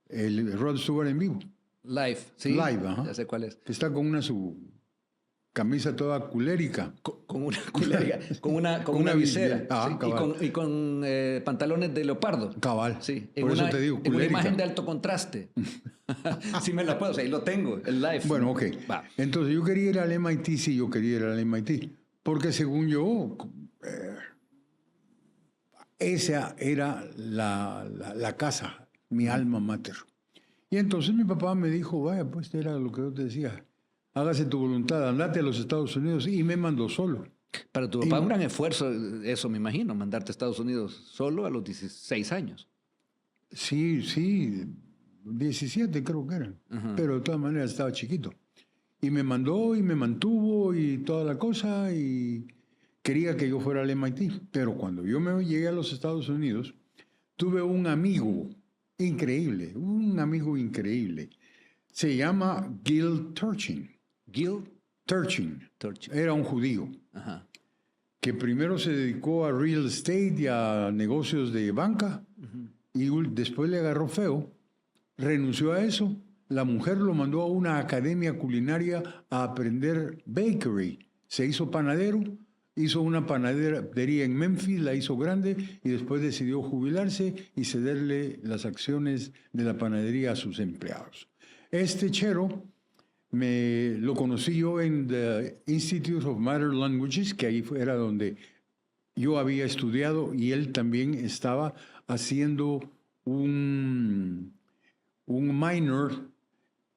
[SPEAKER 1] El Rod Stewart en vivo.
[SPEAKER 2] Live, ¿sí?
[SPEAKER 1] Live, ajá.
[SPEAKER 2] Ya sé cuál es.
[SPEAKER 1] Que está con su camisa toda culérica.
[SPEAKER 2] Con una culérica, con una visera.
[SPEAKER 1] Ah,
[SPEAKER 2] sí, y con pantalones de leopardo.
[SPEAKER 1] Cabal.
[SPEAKER 2] Sí,
[SPEAKER 1] por eso te digo,
[SPEAKER 2] en una
[SPEAKER 1] culérica.
[SPEAKER 2] imagen de alto contraste. Sí me la puedo, o sea, ahí lo tengo, el live.
[SPEAKER 1] Bueno, ok.
[SPEAKER 2] Va.
[SPEAKER 1] Entonces yo quería ir al MIT, sí, yo quería ir al MIT. Porque según yo, esa era la casa, mi alma mater. Y entonces mi papá me dijo, vaya, pues era lo que yo te decía, hágase tu voluntad, andate a los Estados Unidos, y me mandó solo.
[SPEAKER 2] Para tu papá un gran esfuerzo, eso me imagino, mandarte a Estados Unidos solo a los 16 años.
[SPEAKER 1] Sí, 17 creo que eran, pero de todas maneras estaba chiquito. Y me mandó y me mantuvo y toda la cosa, y quería que yo fuera al MIT. Pero cuando yo me llegué a los Estados Unidos, tuve un amigo increíble. Se llama Gil Turchin.
[SPEAKER 2] ¿Gil?
[SPEAKER 1] Turchin. Era un judío.
[SPEAKER 2] Ajá.
[SPEAKER 1] Que primero se dedicó a real estate y a negocios de banca, y después le agarró feo, renunció a eso. La mujer lo mandó a una academia culinaria a aprender bakery. Se hizo panadero, hizo una panadería en Memphis, la hizo grande, y después decidió jubilarse y cederle las acciones de la panadería a sus empleados. Este chero lo conocí yo en the Institute of Modern Languages, que ahí era donde yo había estudiado, y él también estaba haciendo un minor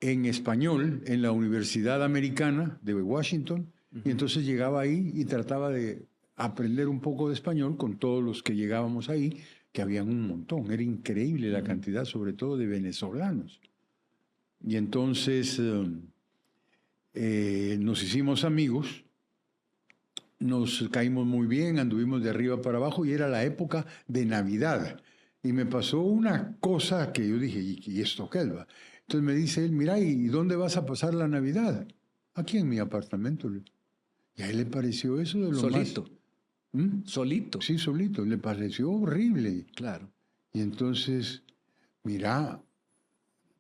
[SPEAKER 1] en español en la Universidad Americana de Washington, y entonces llegaba ahí y trataba de aprender un poco de español con todos los que llegábamos ahí, que habían un montón. Era increíble la cantidad, sobre todo de venezolanos. Y entonces nos hicimos amigos, nos caímos muy bien, anduvimos de arriba para abajo y era la época de Navidad. Y me pasó una cosa que yo dije, ¿y esto qué es? Entonces me dice él, mira, ¿y dónde vas a pasar la Navidad? Aquí en mi apartamento. Y a él le pareció eso de lo
[SPEAKER 2] Solito.
[SPEAKER 1] más... ¿Mm?
[SPEAKER 2] Solito.
[SPEAKER 1] Sí, solito. Le pareció horrible.
[SPEAKER 2] Claro.
[SPEAKER 1] Y entonces, mira,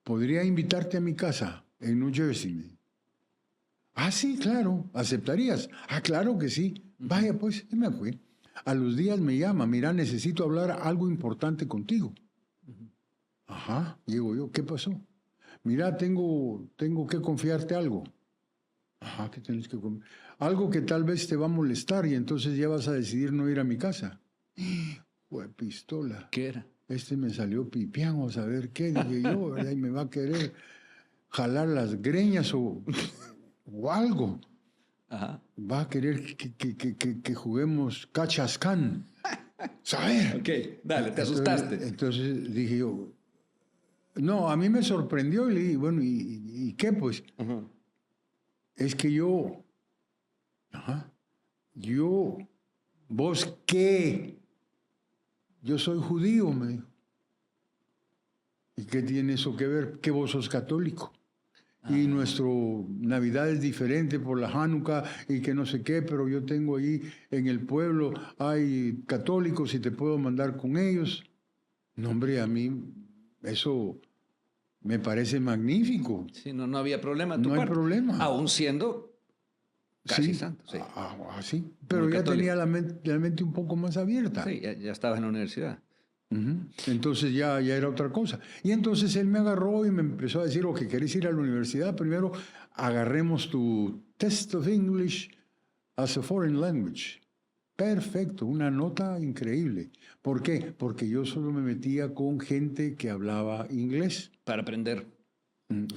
[SPEAKER 1] podría invitarte a mi casa en New Jersey. Ah, sí, claro. ¿Aceptarías? Ah, claro que sí. Vaya, pues, y me fui. A los días me llama, mira, necesito hablar algo importante contigo. Ajá, llego yo, ¿qué pasó? Mira, tengo que confiarte algo. Ajá, ¿qué tienes que confiar? Algo que tal vez te va a molestar y entonces ya vas a decidir no ir a mi casa. Fue pistola.
[SPEAKER 2] ¿Qué era?
[SPEAKER 1] Este me salió pipián, o saber qué, dije yo, ¿verdad? Y me va a querer jalar las greñas o algo.
[SPEAKER 2] Ajá.
[SPEAKER 1] Va a querer que juguemos cachascán. ¿Saber?
[SPEAKER 2] Ok, dale, te asustaste.
[SPEAKER 1] Entonces dije yo, no, a mí me sorprendió y le dije, bueno, ¿y qué pues?
[SPEAKER 2] Ajá.
[SPEAKER 1] Es que ¿vos qué? Yo soy judío, me dijo. ¿Y qué tiene eso que ver? Que vos sos católico. Y nuestro Navidad es diferente por la Hanukkah y que no sé qué, pero yo tengo ahí en el pueblo, hay católicos y te puedo mandar con ellos. No, hombre, a mí eso me parece magnífico.
[SPEAKER 2] Sí, no había problema en tu
[SPEAKER 1] No hay
[SPEAKER 2] parte.
[SPEAKER 1] problema.
[SPEAKER 2] Aún siendo casi
[SPEAKER 1] Sí,
[SPEAKER 2] santo. Sí,
[SPEAKER 1] sí. Pero
[SPEAKER 2] muy
[SPEAKER 1] ya
[SPEAKER 2] católico.
[SPEAKER 1] tenía la mente un poco más abierta.
[SPEAKER 2] sí ya estabas en la universidad.
[SPEAKER 1] Entonces ya era otra cosa. Y entonces él me agarró y me empezó a decir, que querés ir a la universidad, primero agarremos tu Test of English as a Foreign Language. Perfecto, una nota increíble. ¿Por qué? Porque yo solo me metía con gente que hablaba inglés.
[SPEAKER 2] Para aprender.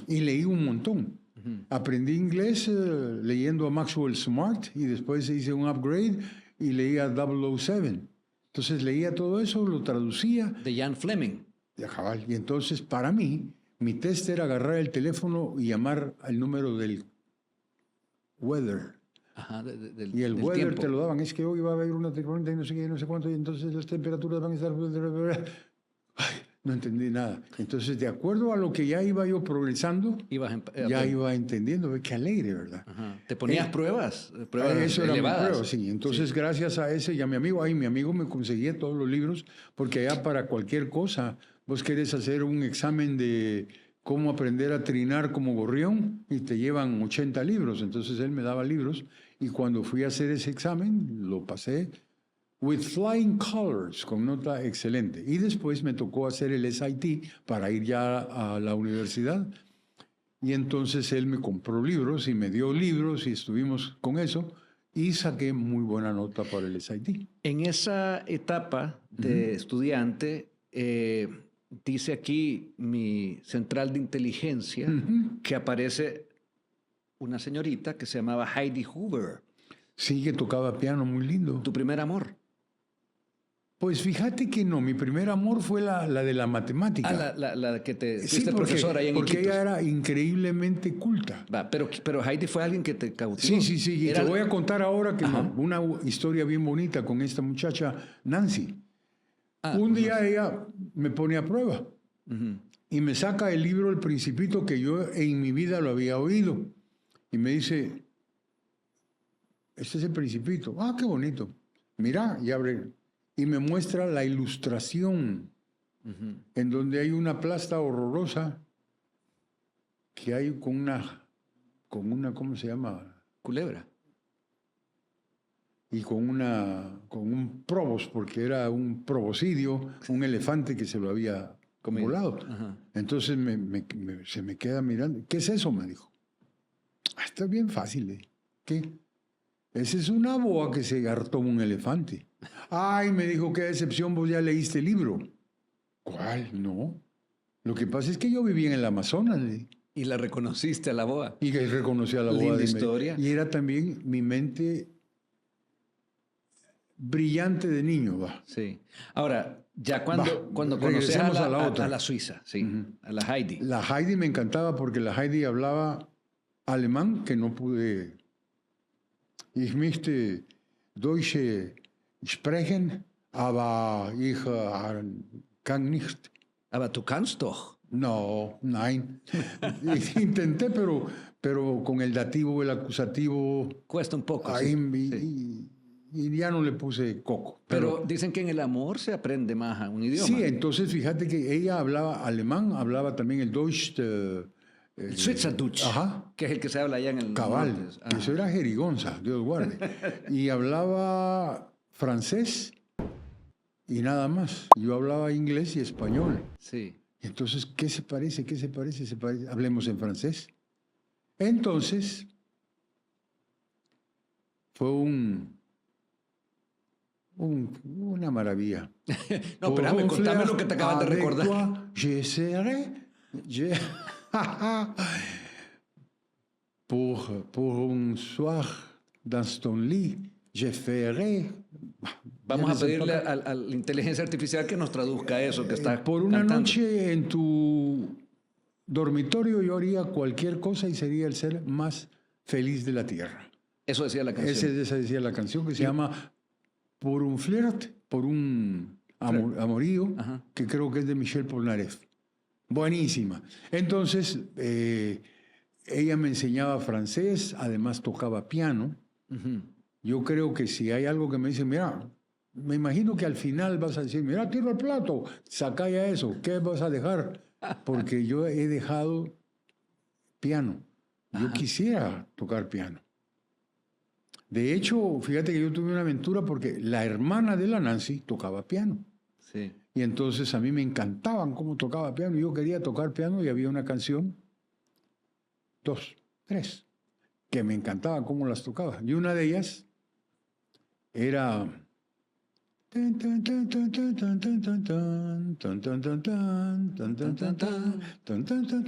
[SPEAKER 1] Y leí un montón. Aprendí inglés leyendo a Maxwell Smart y después hice un upgrade y leía 007. Entonces leía todo eso, lo traducía.
[SPEAKER 2] De Jan Fleming.
[SPEAKER 1] Ya, cabal. Y entonces, para mí, mi test era agarrar el teléfono y llamar al número del weather.
[SPEAKER 2] Ajá,
[SPEAKER 1] Y el
[SPEAKER 2] del
[SPEAKER 1] weather
[SPEAKER 2] tiempo.
[SPEAKER 1] te lo daban. Es que hoy va a haber una tormenta y no sé qué, no sé cuánto, y entonces las temperaturas van a estar... Ay, no entendí nada. Entonces, de acuerdo a lo que ya iba yo progresando, ya iba entendiendo. Qué alegre, ¿verdad?
[SPEAKER 2] Ajá. ¿Te ponías pruebas
[SPEAKER 1] Eso era mi
[SPEAKER 2] elevadas?
[SPEAKER 1] prueba, sí. Entonces, gracias a ese y a mi amigo me conseguía todos los libros, porque allá para cualquier cosa, vos querés hacer un examen de cómo aprender a trinar como gorrión y te llevan 80 libros. Entonces, él me daba libros y cuando fui a hacer ese examen, lo pasé with flying colors, con nota excelente. Y después me tocó hacer el SAT para ir ya a la universidad. Y entonces él me compró libros y me dio libros y estuvimos con eso y saqué muy buena nota para el SAT.
[SPEAKER 2] En esa etapa de estudiante, dice aquí mi central de inteligencia que aparece una señorita que se llamaba Heidi Hoover.
[SPEAKER 1] Sí, que tocaba piano muy lindo.
[SPEAKER 2] ¿Tu primer amor?
[SPEAKER 1] Pues fíjate que no, mi primer amor fue la de la matemática.
[SPEAKER 2] La que te
[SPEAKER 1] Sí,
[SPEAKER 2] fuiste profesora ahí en
[SPEAKER 1] porque
[SPEAKER 2] Iquitos.
[SPEAKER 1] ella era increíblemente culta.
[SPEAKER 2] Va, pero Heidi fue alguien que te cautivó.
[SPEAKER 1] Sí. Y
[SPEAKER 2] Era-
[SPEAKER 1] te voy a contar ahora que una historia bien bonita con esta muchacha, Nancy. Un día ella me pone a prueba y me saca el libro El Principito que yo en mi vida lo había oído. Y me dice, este es El Principito. Ah, qué bonito. Mira, y abre. Y me muestra la ilustración en donde hay una plasta horrorosa que hay con una, ¿cómo se llama?
[SPEAKER 2] Culebra.
[SPEAKER 1] Y con un probos, porque era un proboscidio, un elefante que se lo había volado. Entonces se me queda mirando. ¿Qué es eso? Me dijo. Está bien fácil. ¿Qué? Esa es una boa que se hartó un elefante. Ay, me dijo, qué decepción, vos ya leíste el libro. ¿Cuál? No. Lo que pasa es que yo vivía en el Amazonas.
[SPEAKER 2] Y la reconociste a la boa.
[SPEAKER 1] Y que reconocí a la boa.
[SPEAKER 2] Linda historia.
[SPEAKER 1] Y era también mi mente brillante de niño, va.
[SPEAKER 2] Sí. Ahora, ya cuando conoces
[SPEAKER 1] regresemos a la otra.
[SPEAKER 2] a la Suiza, sí, a la Heidi.
[SPEAKER 1] La Heidi me encantaba porque la Heidi hablaba alemán que no pude. Ich möchte Deutsche sprechen, aber ich kann nicht.
[SPEAKER 2] Aber du kannst doch.
[SPEAKER 1] No, nein. Intenté, pero con el dativo, el acusativo,
[SPEAKER 2] Cuesta un poco.
[SPEAKER 1] ahí,
[SPEAKER 2] Sí.
[SPEAKER 1] y ya no le puse coco.
[SPEAKER 2] Pero dicen que en el amor se aprende más a un idioma.
[SPEAKER 1] Sí, entonces fíjate que ella hablaba alemán, hablaba también el Deutsch.
[SPEAKER 2] El Schweizerdeutsch,
[SPEAKER 1] Ajá.
[SPEAKER 2] que es el que se habla allá en el
[SPEAKER 1] Cabal,
[SPEAKER 2] norte. Ajá.
[SPEAKER 1] eso era jerigonza, Dios guarde. Y hablaba francés y nada más. Yo hablaba inglés y español.
[SPEAKER 2] Sí.
[SPEAKER 1] Entonces, ¿qué se parece? ¿Qué se parece? ¿Se parece? Hablemos en francés. Entonces, fue una maravilla.
[SPEAKER 2] No, espérame, contame lo que te acabas de recordar.
[SPEAKER 1] Toi, je serai, pour un soir dans ton lit, je ferai.
[SPEAKER 2] Vamos a pedirle a la inteligencia artificial que nos traduzca eso que está
[SPEAKER 1] Por una
[SPEAKER 2] cantando.
[SPEAKER 1] noche en tu dormitorio yo haría cualquier cosa y sería el ser más feliz de la tierra.
[SPEAKER 2] Eso decía la canción.
[SPEAKER 1] Esa decía la canción que se llama Por un flirt, por un amorío,
[SPEAKER 2] Ajá.
[SPEAKER 1] que creo que es de Michel Polnareff. Buenísima. Entonces, ella me enseñaba francés, además tocaba piano.
[SPEAKER 2] Ujú.
[SPEAKER 1] Yo creo que si hay algo que me dice, mira, me imagino que al final vas a decir, mira, tiro el plato, saca ya eso, ¿qué vas a dejar? Porque yo he dejado piano. Yo quisiera tocar piano. De hecho, fíjate que yo tuve una aventura porque la hermana de la Nancy tocaba piano.
[SPEAKER 2] Sí.
[SPEAKER 1] Y entonces a mí me encantaban cómo tocaba piano. Yo quería tocar piano y había una canción, 2, 3, que me encantaban cómo las tocaba. Y una de ellas era...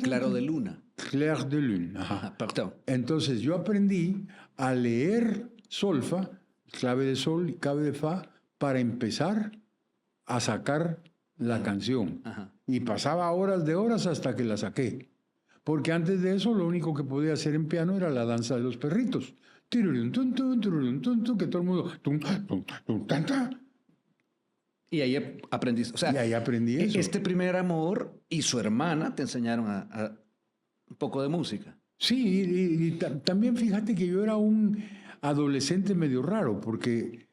[SPEAKER 2] Claro de luna.
[SPEAKER 1] Clair de Lune. Ajá.
[SPEAKER 2] Ajá, perdón.
[SPEAKER 1] Entonces yo aprendí a leer solfa, clave de sol y clave de fa, para empezar a sacar la canción.
[SPEAKER 2] Ajá.
[SPEAKER 1] Y pasaba horas de horas hasta que la saqué. Porque antes de eso lo único que podía hacer en piano era la danza de los perritos. Tirurun, tun, tun, tururun, tun, tun, que todo el mundo... Tum, tum, tum, tan, tan.
[SPEAKER 2] Y ahí aprendiste. O sea,
[SPEAKER 1] Y ahí aprendí eso.
[SPEAKER 2] este primer amor y su hermana te enseñaron a un poco de música.
[SPEAKER 1] Sí, y también fíjate que yo era un adolescente medio raro, porque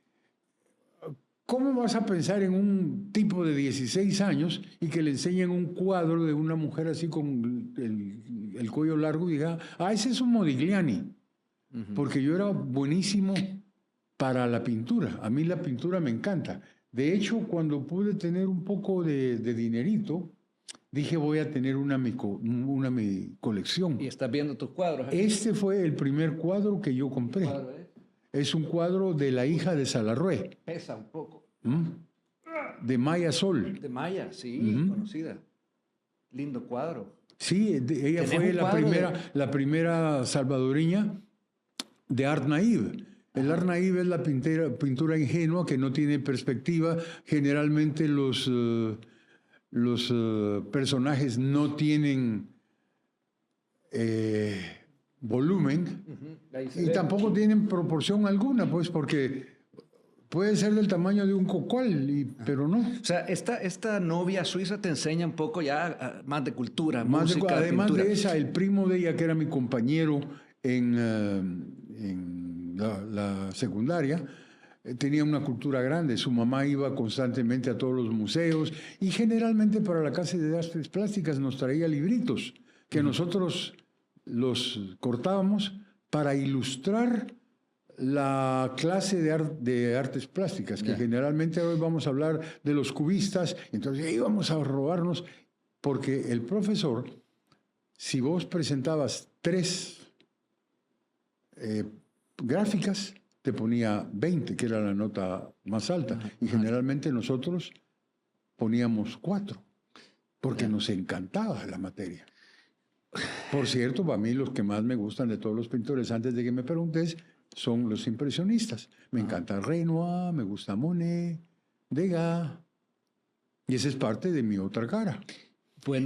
[SPEAKER 1] ¿cómo vas a pensar en un tipo de 16 años y que le enseñen un cuadro de una mujer así con el cuello largo y diga, ese es un Modigliani? Porque yo era buenísimo para la pintura. A mí la pintura me encanta. De hecho, cuando pude tener un poco de dinerito, dije voy a tener una mi colección.
[SPEAKER 2] Y estás viendo tus cuadros. Aquí.
[SPEAKER 1] Este fue el primer cuadro que yo compré.
[SPEAKER 2] ¿Cuadro es?
[SPEAKER 1] Es un cuadro de la hija de Salarrué,
[SPEAKER 2] Pesa un poco.
[SPEAKER 1] de Maya Sol.
[SPEAKER 2] De Maya, sí, conocida. Lindo cuadro.
[SPEAKER 1] Sí, ella
[SPEAKER 2] ¿Tenés
[SPEAKER 1] fue
[SPEAKER 2] un cuadro
[SPEAKER 1] la primera salvadoreña de Art Naive. El Art Naive es la pintura ingenua que no tiene perspectiva. Generalmente los personajes no tienen volumen y tampoco tienen proporción alguna, pues, porque puede ser del tamaño de un cocual, pero no.
[SPEAKER 2] O sea, esta novia suiza te enseña un poco ya más de cultura,
[SPEAKER 1] Además
[SPEAKER 2] pintura.
[SPEAKER 1] de esa, el primo de ella, que era mi compañero en la secundaria, tenía una cultura grande. Su mamá iba constantemente a todos los museos y generalmente para la Casa de Artes Plásticas nos traía libritos que nosotros los cortábamos para ilustrar la clase de artes plásticas, que generalmente hoy vamos a hablar de los cubistas. Entonces íbamos a robarnos, porque el profesor, si vos presentabas 3 gráficas, te ponía 20, que era la nota más alta. Y generalmente nosotros poníamos 4, porque nos encantaba la materia. Por cierto, para mí los que más me gustan de todos los pintores, antes de que me preguntes, son los impresionistas. Me encanta Renoir, me gusta Monet, Degas, y esa es parte de mi otra cara. De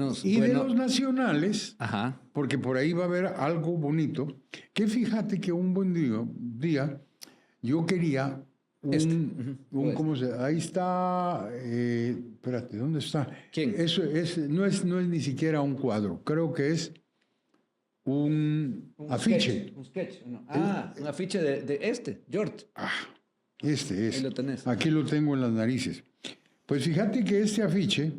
[SPEAKER 1] los nacionales,
[SPEAKER 2] ajá,
[SPEAKER 1] porque por ahí va a haber algo bonito, que fíjate que un buen día yo quería ¿cómo se? Ahí está, espérate, ¿dónde está?
[SPEAKER 2] ¿Quién?
[SPEAKER 1] Eso no es ni siquiera un cuadro, creo que es un afiche.
[SPEAKER 2] Un sketch. No. Un afiche de George.
[SPEAKER 1] Este es.
[SPEAKER 2] Ahí lo tenés.
[SPEAKER 1] Aquí lo tengo en las narices. Pues fíjate que este afiche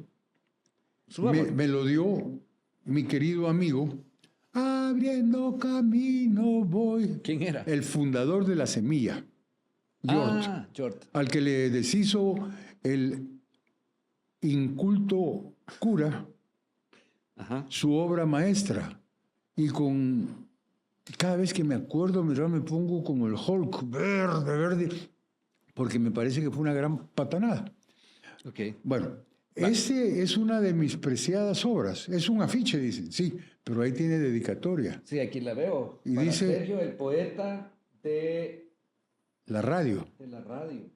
[SPEAKER 1] me lo dio mi querido amigo. Abriendo camino voy.
[SPEAKER 2] ¿Quién era?
[SPEAKER 1] El fundador de La Semilla, George.
[SPEAKER 2] George.
[SPEAKER 1] Al que le deshizo el inculto cura su obra maestra. Y cada vez que me acuerdo, me pongo como el Hulk, verde, porque me parece que fue una gran patanada.
[SPEAKER 2] Okay.
[SPEAKER 1] Bueno, este es una de mis preciadas obras. Es un afiche, dicen, sí, pero ahí tiene dedicatoria.
[SPEAKER 2] Sí, aquí la veo.
[SPEAKER 1] Y
[SPEAKER 2] para
[SPEAKER 1] dice,
[SPEAKER 2] Sergio, el poeta de
[SPEAKER 1] la radio.
[SPEAKER 2] De la radio.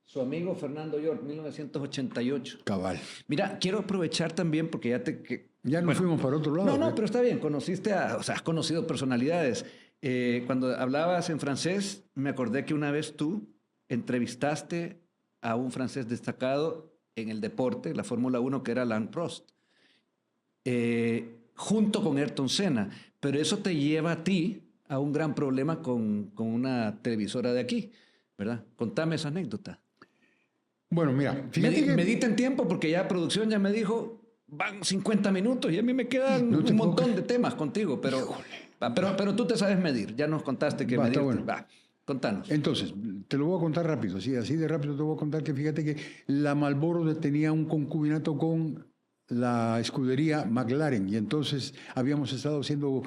[SPEAKER 2] Su amigo Fernando York, 1988.
[SPEAKER 1] Cabal.
[SPEAKER 2] Mira, quiero aprovechar también porque
[SPEAKER 1] ya nos fuimos para otro lado.
[SPEAKER 2] No, pero está bien. Has conocido personalidades. Cuando hablabas en francés, me acordé que una vez tú entrevistaste a un francés destacado en el deporte, la Fórmula 1, que era Alain Prost, junto con Ayrton Senna. Pero eso te lleva a ti a un gran problema con una televisora de aquí, ¿verdad? Contame esa anécdota.
[SPEAKER 1] Bueno, mira, fíjate que...
[SPEAKER 2] Medita en tiempo porque ya producción ya me dijo, van 50 minutos y a mí me quedan un montón de temas contigo, pero tú te sabes medir. Ya nos contaste que medir.
[SPEAKER 1] Bueno.
[SPEAKER 2] Contanos.
[SPEAKER 1] Entonces, te lo voy a contar rápido, así de rápido te voy a contar que fíjate que la Marlboro tenía un concubinato con la escudería McLaren y entonces habíamos estado haciendo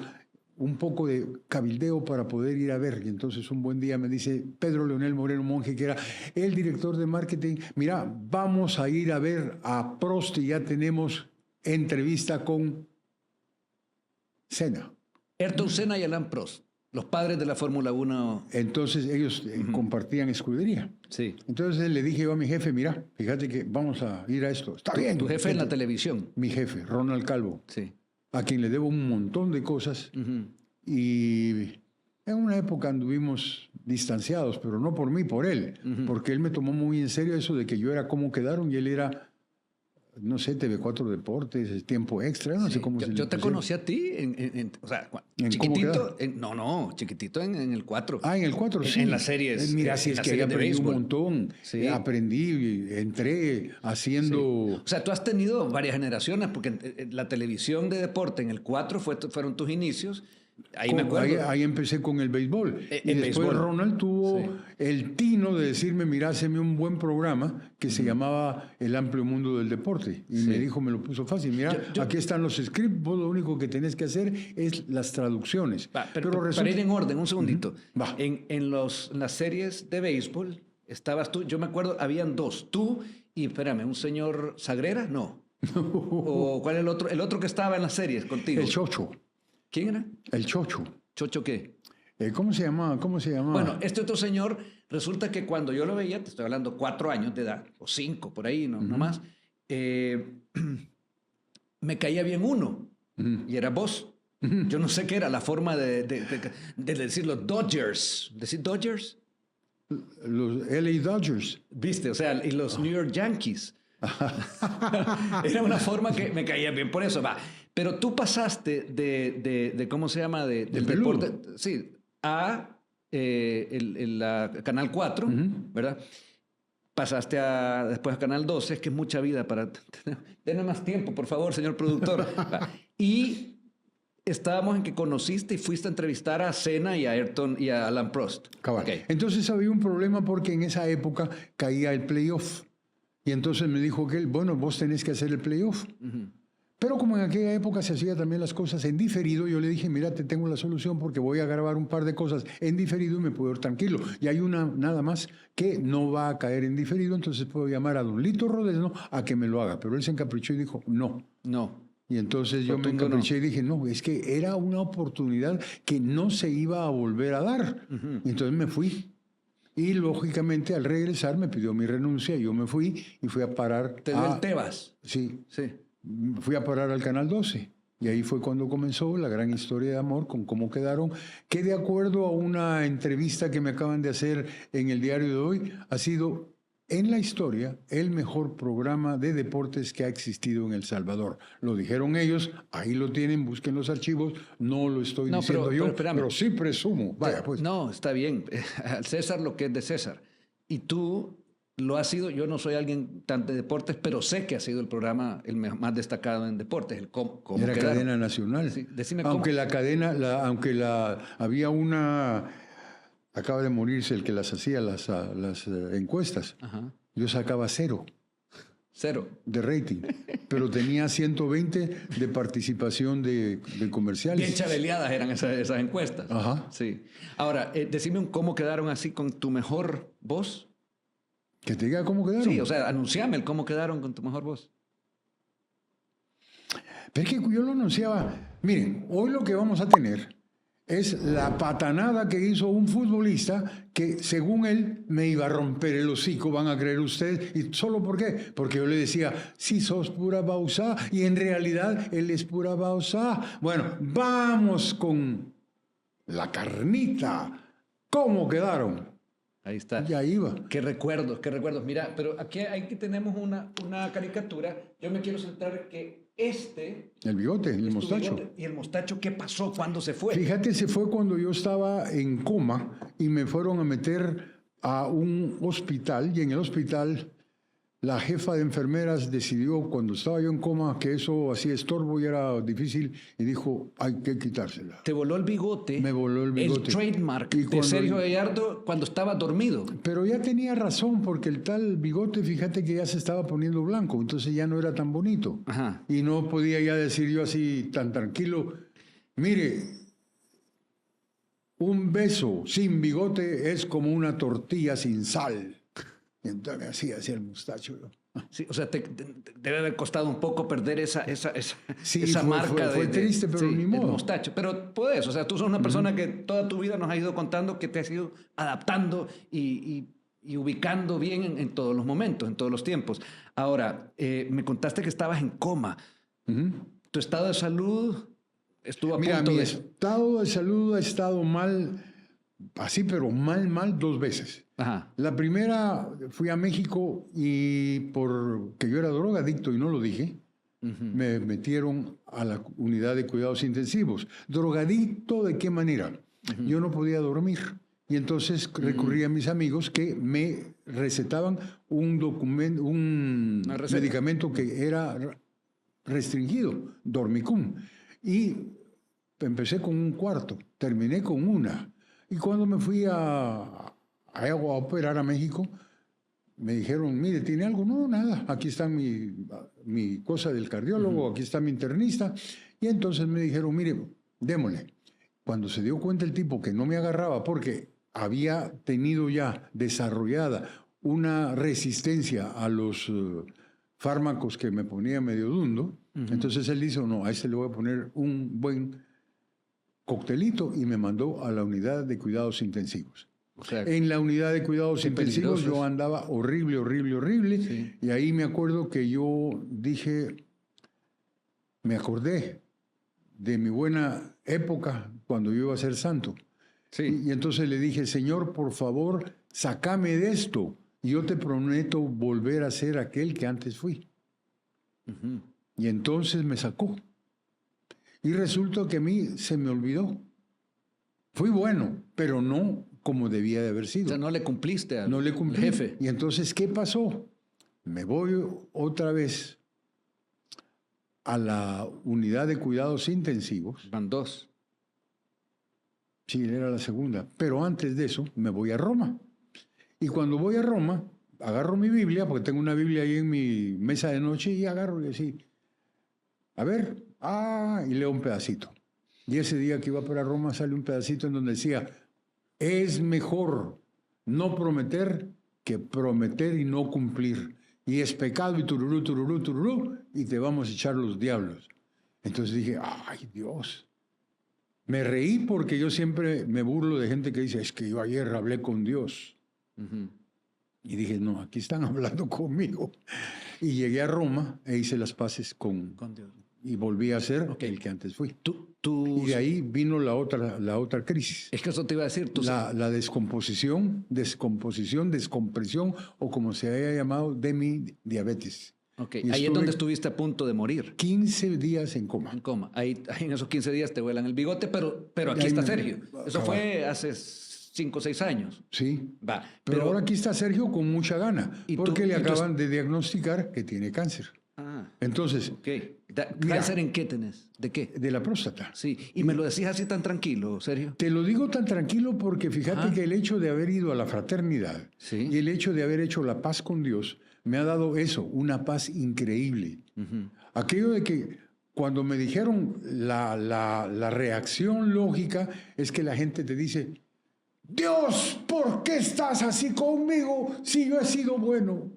[SPEAKER 1] un poco de cabildeo para poder ir a ver. Y entonces un buen día me dice Pedro Leonel Moreno Monge, que era el director de marketing, mira, vamos a ir a ver a Prost y ya tenemos entrevista con Senna.
[SPEAKER 2] Ayrton Senna y Alain Prost, los padres de la Fórmula 1.
[SPEAKER 1] Entonces ellos compartían escudería.
[SPEAKER 2] Sí.
[SPEAKER 1] Entonces le dije yo a mi jefe, mira, fíjate que vamos a ir a esto. Está bien.
[SPEAKER 2] Tu jefe en la televisión.
[SPEAKER 1] Mi jefe, Ronald Calvo.
[SPEAKER 2] Sí.
[SPEAKER 1] A quien le debo un montón de cosas. Y en una época anduvimos distanciados, pero no por mí, por él. Porque él me tomó muy en serio eso de que yo era como quedaron y él era, no sé, TV4 Deportes, Tiempo Extra, no sé cómo se le
[SPEAKER 2] Yo te conocí a ti, chiquitito. Chiquitito en el 4.
[SPEAKER 1] En el 4, sí.
[SPEAKER 2] En las series.
[SPEAKER 1] Mira, si es que aprendí un montón.
[SPEAKER 2] Sí.
[SPEAKER 1] Aprendí, entré haciendo...
[SPEAKER 2] Sí. O sea, tú has tenido varias generaciones, porque la televisión de deporte en el 4 fueron tus inicios. Ahí me acuerdo.
[SPEAKER 1] Ahí empecé con el béisbol. Y después Ronald tuvo el tino de decirme, mira, haceme un buen programa que se llamaba El Amplio Mundo del Deporte. Y me dijo, me lo puso fácil. Mira, aquí están los scripts, vos lo único que tenés que hacer es las traducciones.
[SPEAKER 2] Pero para ir en orden, un segundito. En las series de béisbol estabas tú, yo me acuerdo, habían dos. Tú y, espérame, un señor Sagrera, no. ¿O cuál es el otro? El otro que estaba en las series contigo.
[SPEAKER 1] El Chocho.
[SPEAKER 2] ¿Quién era?
[SPEAKER 1] El Chocho.
[SPEAKER 2] ¿Chocho qué?
[SPEAKER 1] ¿Cómo se llamaba?
[SPEAKER 2] Bueno, este otro señor, resulta que cuando yo lo veía, te estoy hablando 4 años de edad, o 5, por ahí, no más, me caía bien uno, y era vos. Yo no sé qué era la forma de decir los Dodgers. ¿Decir Dodgers?
[SPEAKER 1] Los LA Dodgers.
[SPEAKER 2] ¿Viste? O sea, y los New York Yankees. Era una forma que me caía bien, por eso va. Pero tú pasaste de ¿cómo se llama? Del deporte, sí, a la Canal 4, ¿verdad? Pasaste después a Canal 12, es que es mucha vida para... Denme más tiempo, por favor, señor productor. Y estábamos en que conociste y fuiste a entrevistar a Senna y a Ayrton y a Alain Prost.
[SPEAKER 1] Okay. Entonces había un problema porque en esa época caía el playoff. Y entonces me dijo que bueno, vos tenés que hacer el playoff. Pero como en aquella época se hacía también las cosas en diferido, yo le dije, mira, te tengo la solución porque voy a grabar un par de cosas en diferido y me puedo ir tranquilo. Y hay una nada más que no va a caer en diferido, entonces puedo llamar a don Lito Rodesno a que me lo haga. Pero él se encaprichó y dijo, no. Y entonces yo me
[SPEAKER 2] Rotundo no.
[SPEAKER 1] encapriché y dije, no, es que era una oportunidad que no se iba a volver a dar. Y entonces me fui. Y lógicamente al regresar me pidió mi renuncia, yo me fui y fui a parar
[SPEAKER 2] Te dio el Tebas.
[SPEAKER 1] Sí,
[SPEAKER 2] Sí.
[SPEAKER 1] fui a parar al Canal 12. Y ahí fue cuando comenzó la gran historia de amor con cómo quedaron, que de acuerdo a una entrevista que me acaban de hacer en el diario de hoy, ha sido en la historia el mejor programa de deportes que ha existido en El Salvador. Lo dijeron ellos, ahí lo tienen, busquen los archivos, no lo estoy
[SPEAKER 2] No,
[SPEAKER 1] diciendo
[SPEAKER 2] pero
[SPEAKER 1] yo,
[SPEAKER 2] espérame.
[SPEAKER 1] pero sí presumo. Vaya, pues.
[SPEAKER 2] No, está bien. Al César lo que es de César. Y tú lo has sido, yo no soy alguien tan de deportes, pero sé que ha sido el programa el más destacado en deportes. El cómo
[SPEAKER 1] Era
[SPEAKER 2] quedaron.
[SPEAKER 1] cadena nacional.
[SPEAKER 2] Sí, decime
[SPEAKER 1] aunque
[SPEAKER 2] cómo.
[SPEAKER 1] la cadena, había una, acaba de morirse el que las hacía, las encuestas.
[SPEAKER 2] Ajá.
[SPEAKER 1] Yo sacaba 0 de rating, pero tenía 120 de participación de comerciales.
[SPEAKER 2] Bien chabeleadas eran esas encuestas.
[SPEAKER 1] Ajá.
[SPEAKER 2] Sí. Ahora, decime cómo quedaron así con tu mejor voz.
[SPEAKER 1] Que te diga cómo quedaron.
[SPEAKER 2] Sí, o sea, anunciame el cómo quedaron con tu mejor voz.
[SPEAKER 1] Pero es que yo lo anunciaba. Miren, hoy lo que vamos a tener es la patanada que hizo un futbolista que, según él, me iba a romper el hocico, van a creer ustedes. ¿Y solo por qué? Porque yo le decía, si sos pura Bauzá, y en realidad él es pura Bauzá. Bueno, vamos con la carnita. ¿Cómo quedaron?
[SPEAKER 2] Ahí está.
[SPEAKER 1] Ya iba.
[SPEAKER 2] Qué recuerdos, qué recuerdos. Mira, pero aquí tenemos una caricatura. Yo me quiero centrar que
[SPEAKER 1] El bigote, el
[SPEAKER 2] tu
[SPEAKER 1] mostacho.
[SPEAKER 2] bigote y el mostacho, ¿qué pasó? ¿Cuándo se fue?
[SPEAKER 1] Fíjate, se fue cuando yo estaba en coma y me fueron a meter a un hospital, y en el hospital la jefa de enfermeras decidió, cuando estaba yo en coma, que eso hacía estorbo y era difícil, y dijo, hay que quitársela.
[SPEAKER 2] Te voló el bigote.
[SPEAKER 1] Me voló el bigote.
[SPEAKER 2] El trademark
[SPEAKER 1] Y
[SPEAKER 2] de
[SPEAKER 1] cuando-
[SPEAKER 2] Sergio Gallardo cuando estaba dormido.
[SPEAKER 1] Pero ya tenía razón, porque el tal bigote, fíjate que ya se estaba poniendo blanco, entonces ya no era tan bonito.
[SPEAKER 2] Ajá.
[SPEAKER 1] Y no podía ya decir yo así tan tranquilo, mire, un beso sin bigote es como una tortilla sin sal. Y entonces me hacía el mustacho. Yo.
[SPEAKER 2] Sí, o sea, te debe haber costado un poco perder esa
[SPEAKER 1] Sí,
[SPEAKER 2] marca
[SPEAKER 1] fue triste, pero ni
[SPEAKER 2] el
[SPEAKER 1] modo.
[SPEAKER 2] mostacho. Pero puedes, o sea, tú sos una persona que toda tu vida nos ha ido contando que te has ido adaptando y ubicando bien en todos los momentos, en todos los tiempos. Ahora, me contaste que estabas en coma. ¿Tu estado de salud estuvo a
[SPEAKER 1] Mira,
[SPEAKER 2] punto
[SPEAKER 1] mi
[SPEAKER 2] de...?
[SPEAKER 1] estado de salud ha estado mal, así, pero mal 2 veces.
[SPEAKER 2] Ajá.
[SPEAKER 1] La primera, fui a México y porque yo era drogadicto y no lo dije, me metieron a la unidad de cuidados intensivos. ¿Drogadicto de qué manera? Yo no podía dormir. Y entonces recurrí a mis amigos que me recetaban un
[SPEAKER 2] Una receta.
[SPEAKER 1] medicamento que era restringido, Dormicum. Y empecé con 1/4, terminé con 1. Y cuando me fui a operar a México, me dijeron, mire, ¿tiene algo? No, nada, aquí está mi cosa del cardiólogo, aquí está mi internista. Y entonces me dijeron, mire, démosle. Cuando se dio cuenta el tipo que no me agarraba porque había tenido ya desarrollada una resistencia a los fármacos que me ponía medio dundo, entonces él dice, no, a este le voy a poner un buen coctelito, y me mandó a la unidad de cuidados intensivos.
[SPEAKER 2] O sea,
[SPEAKER 1] En la unidad de cuidados
[SPEAKER 2] qué
[SPEAKER 1] intensivos
[SPEAKER 2] peligrosos.
[SPEAKER 1] yo andaba horrible,
[SPEAKER 2] Sí.
[SPEAKER 1] y ahí me acuerdo que yo dije, me acordé de mi buena época cuando yo iba a ser santo.
[SPEAKER 2] sí.
[SPEAKER 1] Y entonces le dije, Señor, por favor, sácame de esto, y yo te prometo volver a ser aquel que antes fui. Y entonces me sacó. Y resulta que a mí se me olvidó. Fui bueno, pero no como debía de haber sido.
[SPEAKER 2] O sea, no le cumpliste al
[SPEAKER 1] No le cumplí.
[SPEAKER 2] jefe.
[SPEAKER 1] Y entonces, ¿qué pasó? Me voy otra vez a la unidad de cuidados intensivos.
[SPEAKER 2] Van 2.
[SPEAKER 1] Sí, era la segunda. Pero antes de eso, me voy a Roma. Y cuando voy a Roma, agarro mi Biblia, porque tengo una Biblia ahí en mi mesa de noche, y agarro y así, a ver, y leo un pedacito. Y ese día que iba para Roma sale un pedacito en donde decía, es mejor no prometer que prometer y no cumplir. Y es pecado y tururú, y te vamos a echar los diablos. Entonces dije, ay Dios. Me reí porque yo siempre me burlo de gente que dice, es que yo ayer hablé con Dios. Y dije, no, aquí están hablando conmigo. Y llegué a Roma e hice las paces con
[SPEAKER 2] Dios.
[SPEAKER 1] Y volví a ser el que antes fui.
[SPEAKER 2] Tú,
[SPEAKER 1] Y de ahí vino la otra crisis.
[SPEAKER 2] es que eso te iba a decir.
[SPEAKER 1] La descompresión, o como se haya llamado, de mi diabetes.
[SPEAKER 2] Y ahí es donde estuviste a punto de morir.
[SPEAKER 1] 15 días en coma.
[SPEAKER 2] En coma. Ahí en esos 15 días te vuelan el bigote, pero aquí está Sergio. Eso fue hace 5 o 6 años.
[SPEAKER 1] Sí.
[SPEAKER 2] Va.
[SPEAKER 1] Pero ahora aquí está Sergio con mucha gana, porque le acaban de diagnosticar que tiene cáncer. Entonces,
[SPEAKER 2] ¿cáncer en qué tenés? ¿De qué?
[SPEAKER 1] De la próstata.
[SPEAKER 2] Sí, y me lo decís así tan tranquilo, Sergio.
[SPEAKER 1] Te lo digo tan tranquilo porque fíjate que el hecho de haber ido a la fraternidad y el hecho de haber hecho la paz con Dios me ha dado eso, una paz increíble. Aquello de que cuando me dijeron la reacción lógica es que la gente te dice, Dios, ¿por qué estás así conmigo si yo he sido bueno?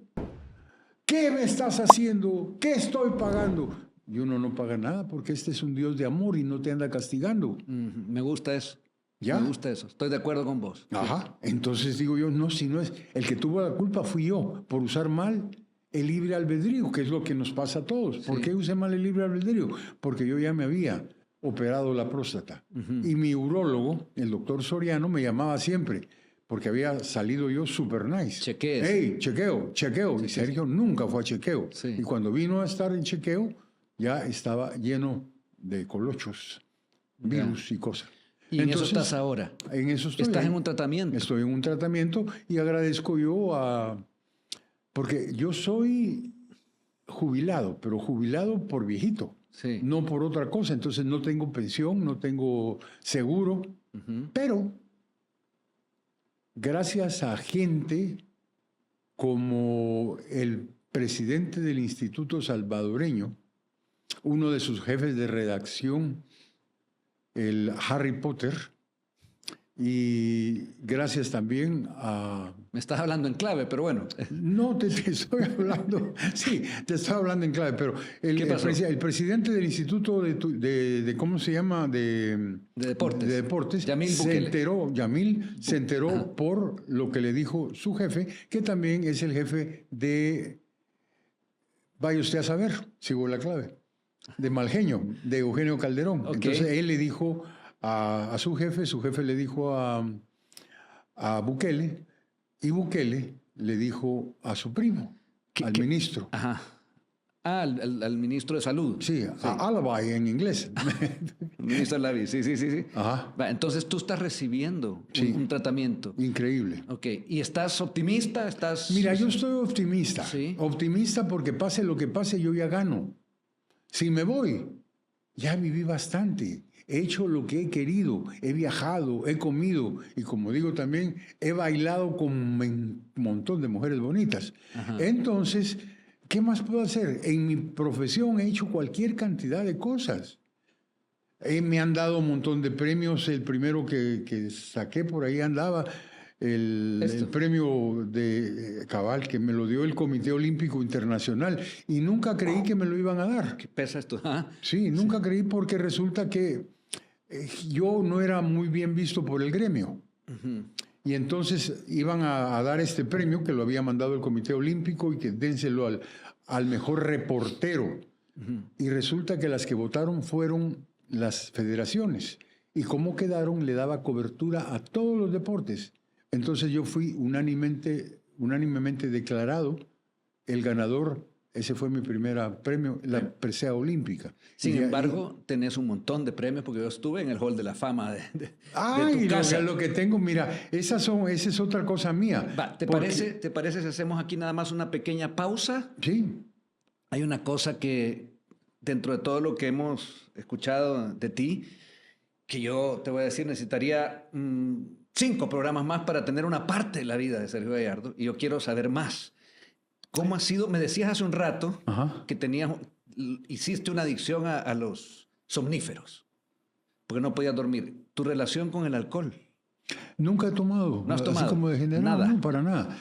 [SPEAKER 1] ¿Qué me estás haciendo? ¿Qué estoy pagando? Y uno no paga nada porque este es un Dios de amor y no te anda castigando.
[SPEAKER 2] Me gusta eso.
[SPEAKER 1] ¿Ya?
[SPEAKER 2] Me gusta eso. Estoy de acuerdo con vos.
[SPEAKER 1] Ajá. Entonces digo yo, no, si no es... El que tuvo la culpa fui yo por usar mal el libre albedrío, que es lo que nos pasa a todos. ¿Por qué usé mal el libre albedrío? Porque yo ya me había operado la próstata. Y mi urólogo, el doctor Soriano, me llamaba siempre, porque había salido yo super nice.
[SPEAKER 2] Chequeo.
[SPEAKER 1] ¡Ey, chequeo! Y Sergio nunca fue a chequeo.
[SPEAKER 2] Sí.
[SPEAKER 1] Y cuando vino a estar en chequeo, ya estaba lleno de colochos, virus y cosas.
[SPEAKER 2] ¿Y en eso estás ahora?
[SPEAKER 1] En eso estoy.
[SPEAKER 2] ¿Estás en un tratamiento?
[SPEAKER 1] Estoy en un tratamiento y agradezco yo porque yo soy jubilado, pero jubilado por viejito, no por otra cosa. Entonces no tengo pensión, no tengo seguro, pero gracias a gente como el presidente del Instituto Salvadoreño, uno de sus jefes de redacción, el Harry Potter, y gracias también a...
[SPEAKER 2] Me estás hablando en clave, pero bueno.
[SPEAKER 1] No, te estoy hablando... Sí, te estoy hablando en clave, pero el presidente del Instituto de ¿cómo se llama? De Deportes.
[SPEAKER 2] Yamil
[SPEAKER 1] se enteró por lo que le dijo su jefe, que también es el jefe de... Vaya usted a saber, sigo la clave. De Malgeño, de Eugenio Calderón. Entonces él le dijo a su jefe le dijo a Bukele, y Bukele le dijo a su primo, al ministro.
[SPEAKER 2] Ajá. Al ministro de Salud.
[SPEAKER 1] Sí, a Alabai en inglés.
[SPEAKER 2] El ministro Alabai, sí.
[SPEAKER 1] Ajá.
[SPEAKER 2] Entonces tú estás recibiendo un tratamiento.
[SPEAKER 1] Increíble.
[SPEAKER 2] ¿Y estás optimista?
[SPEAKER 1] Mira, yo estoy optimista.
[SPEAKER 2] ¿Sí?
[SPEAKER 1] Optimista porque pase lo que pase, yo ya gano. Si me voy, ya viví bastante. He hecho lo que he querido, he viajado, he comido y como digo también, he bailado con un montón de mujeres bonitas. Entonces, ¿qué más puedo hacer? En mi profesión he hecho cualquier cantidad de cosas. Me han dado un montón de premios. El primero que saqué por ahí andaba, el premio de Cabal, que me lo dio el Comité Olímpico Internacional, y nunca creí que me lo iban a dar.
[SPEAKER 2] ¿Qué pesa esto?
[SPEAKER 1] Sí, nunca creí porque resulta que yo no era muy bien visto por el gremio. Y entonces iban a dar este premio que lo había mandado el Comité Olímpico y que dénselo al mejor reportero. Y resulta que las que votaron fueron las federaciones. Y cómo quedaron le daba cobertura a todos los deportes. Entonces yo fui unánimemente declarado el ganador. Ese fue mi primer premio, la presea olímpica.
[SPEAKER 2] Sin embargo, tenés un montón de premios porque yo estuve en el Hall de la Fama de tu casa.
[SPEAKER 1] Lo que tengo, mira, esa es otra cosa mía.
[SPEAKER 2] ¿Te parece si hacemos aquí nada más una pequeña pausa?
[SPEAKER 1] Sí.
[SPEAKER 2] Hay una cosa que, dentro de todo lo que hemos escuchado de ti, que yo te voy a decir, necesitaría 5 programas más para tener una parte de la vida de Sergio Gallardo, y yo quiero saber más. ¿Cómo ha sido? Me decías hace un rato que hiciste una adicción a los somníferos, porque no podías dormir. ¿Tu relación con el alcohol?
[SPEAKER 1] Nunca he tomado.
[SPEAKER 2] ¿No has tomado?
[SPEAKER 1] Así como de general,
[SPEAKER 2] nada.
[SPEAKER 1] No, para nada.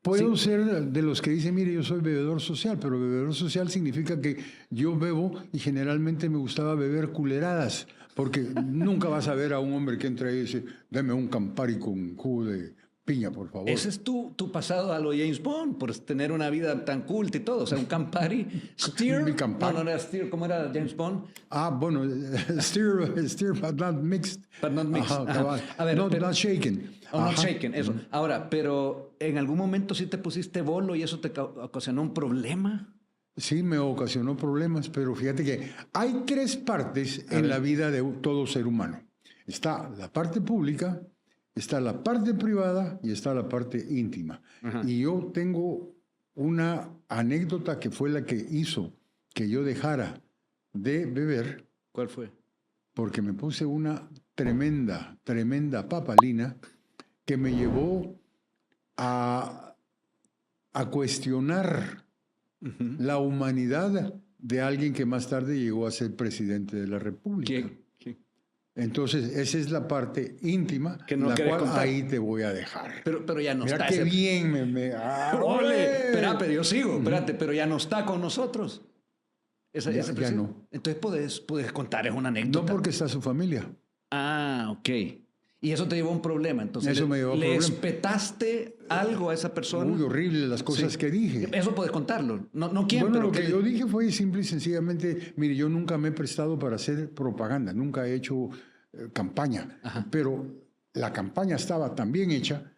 [SPEAKER 1] Puedo
[SPEAKER 2] Sí.
[SPEAKER 1] ser de los que dicen, mire, yo soy bebedor social, pero bebedor social significa que yo bebo y generalmente me gustaba beber culeradas, porque nunca vas a ver a un hombre que entra y dice, deme un Campari con jugo de piña, por favor.
[SPEAKER 2] Ese es tu pasado a lo James Bond, por tener una vida tan culta y todo. O sea, un Campari. Steer.
[SPEAKER 1] Mi Campari.
[SPEAKER 2] No era Steer. ¿Cómo era James Bond?
[SPEAKER 1] Bueno, steer but not mixed.
[SPEAKER 2] But not mixed.
[SPEAKER 1] Ajá,
[SPEAKER 2] Ajá.
[SPEAKER 1] cabal.
[SPEAKER 2] A ver,
[SPEAKER 1] not,
[SPEAKER 2] pero-
[SPEAKER 1] not shaken.
[SPEAKER 2] O not
[SPEAKER 1] Ajá.
[SPEAKER 2] shaken, eso. Ahora, pero en algún momento sí te pusiste bolo y eso te ocasionó un problema.
[SPEAKER 1] Sí, me ocasionó problemas, pero fíjate que hay tres partes en la vida de todo ser humano. Está la parte pública, está la parte privada y está la parte íntima.
[SPEAKER 2] Ajá.
[SPEAKER 1] Y yo tengo una anécdota que fue la que hizo que yo dejara de beber
[SPEAKER 2] ¿Cuál fue?
[SPEAKER 1] porque me puse una tremenda, tremenda papalina que me llevó a cuestionar la humanidad de alguien que más tarde llegó a ser presidente de la República.
[SPEAKER 2] ¿Quién?
[SPEAKER 1] Entonces, esa es la parte íntima,
[SPEAKER 2] Que no
[SPEAKER 1] la
[SPEAKER 2] querés
[SPEAKER 1] cual
[SPEAKER 2] contar.
[SPEAKER 1] ahí te voy a dejar.
[SPEAKER 2] Pero ya no
[SPEAKER 1] Mira
[SPEAKER 2] está.
[SPEAKER 1] qué
[SPEAKER 2] ese-
[SPEAKER 1] bien
[SPEAKER 2] ¡Ole! Espérate, yo sigo. Espérate, pero ya no está con nosotros. Ese
[SPEAKER 1] Ya
[SPEAKER 2] presidente.
[SPEAKER 1] no.
[SPEAKER 2] Entonces puedes contar, es una
[SPEAKER 1] No
[SPEAKER 2] anécdota.
[SPEAKER 1] porque está su familia.
[SPEAKER 2] Ah, ok. Y eso te llevó a un problema. Entonces,
[SPEAKER 1] Eso me llevó a un
[SPEAKER 2] ¿le
[SPEAKER 1] problema.
[SPEAKER 2] espetaste algo a esa persona?
[SPEAKER 1] Muy horrible las cosas
[SPEAKER 2] Sí.
[SPEAKER 1] que dije.
[SPEAKER 2] Eso puedes contarlo. No quién,
[SPEAKER 1] Bueno,
[SPEAKER 2] pero
[SPEAKER 1] lo que
[SPEAKER 2] le-
[SPEAKER 1] yo dije fue simple y sencillamente, mire, yo nunca me he prestado para hacer propaganda, nunca he hecho campaña, pero la campaña estaba también hecha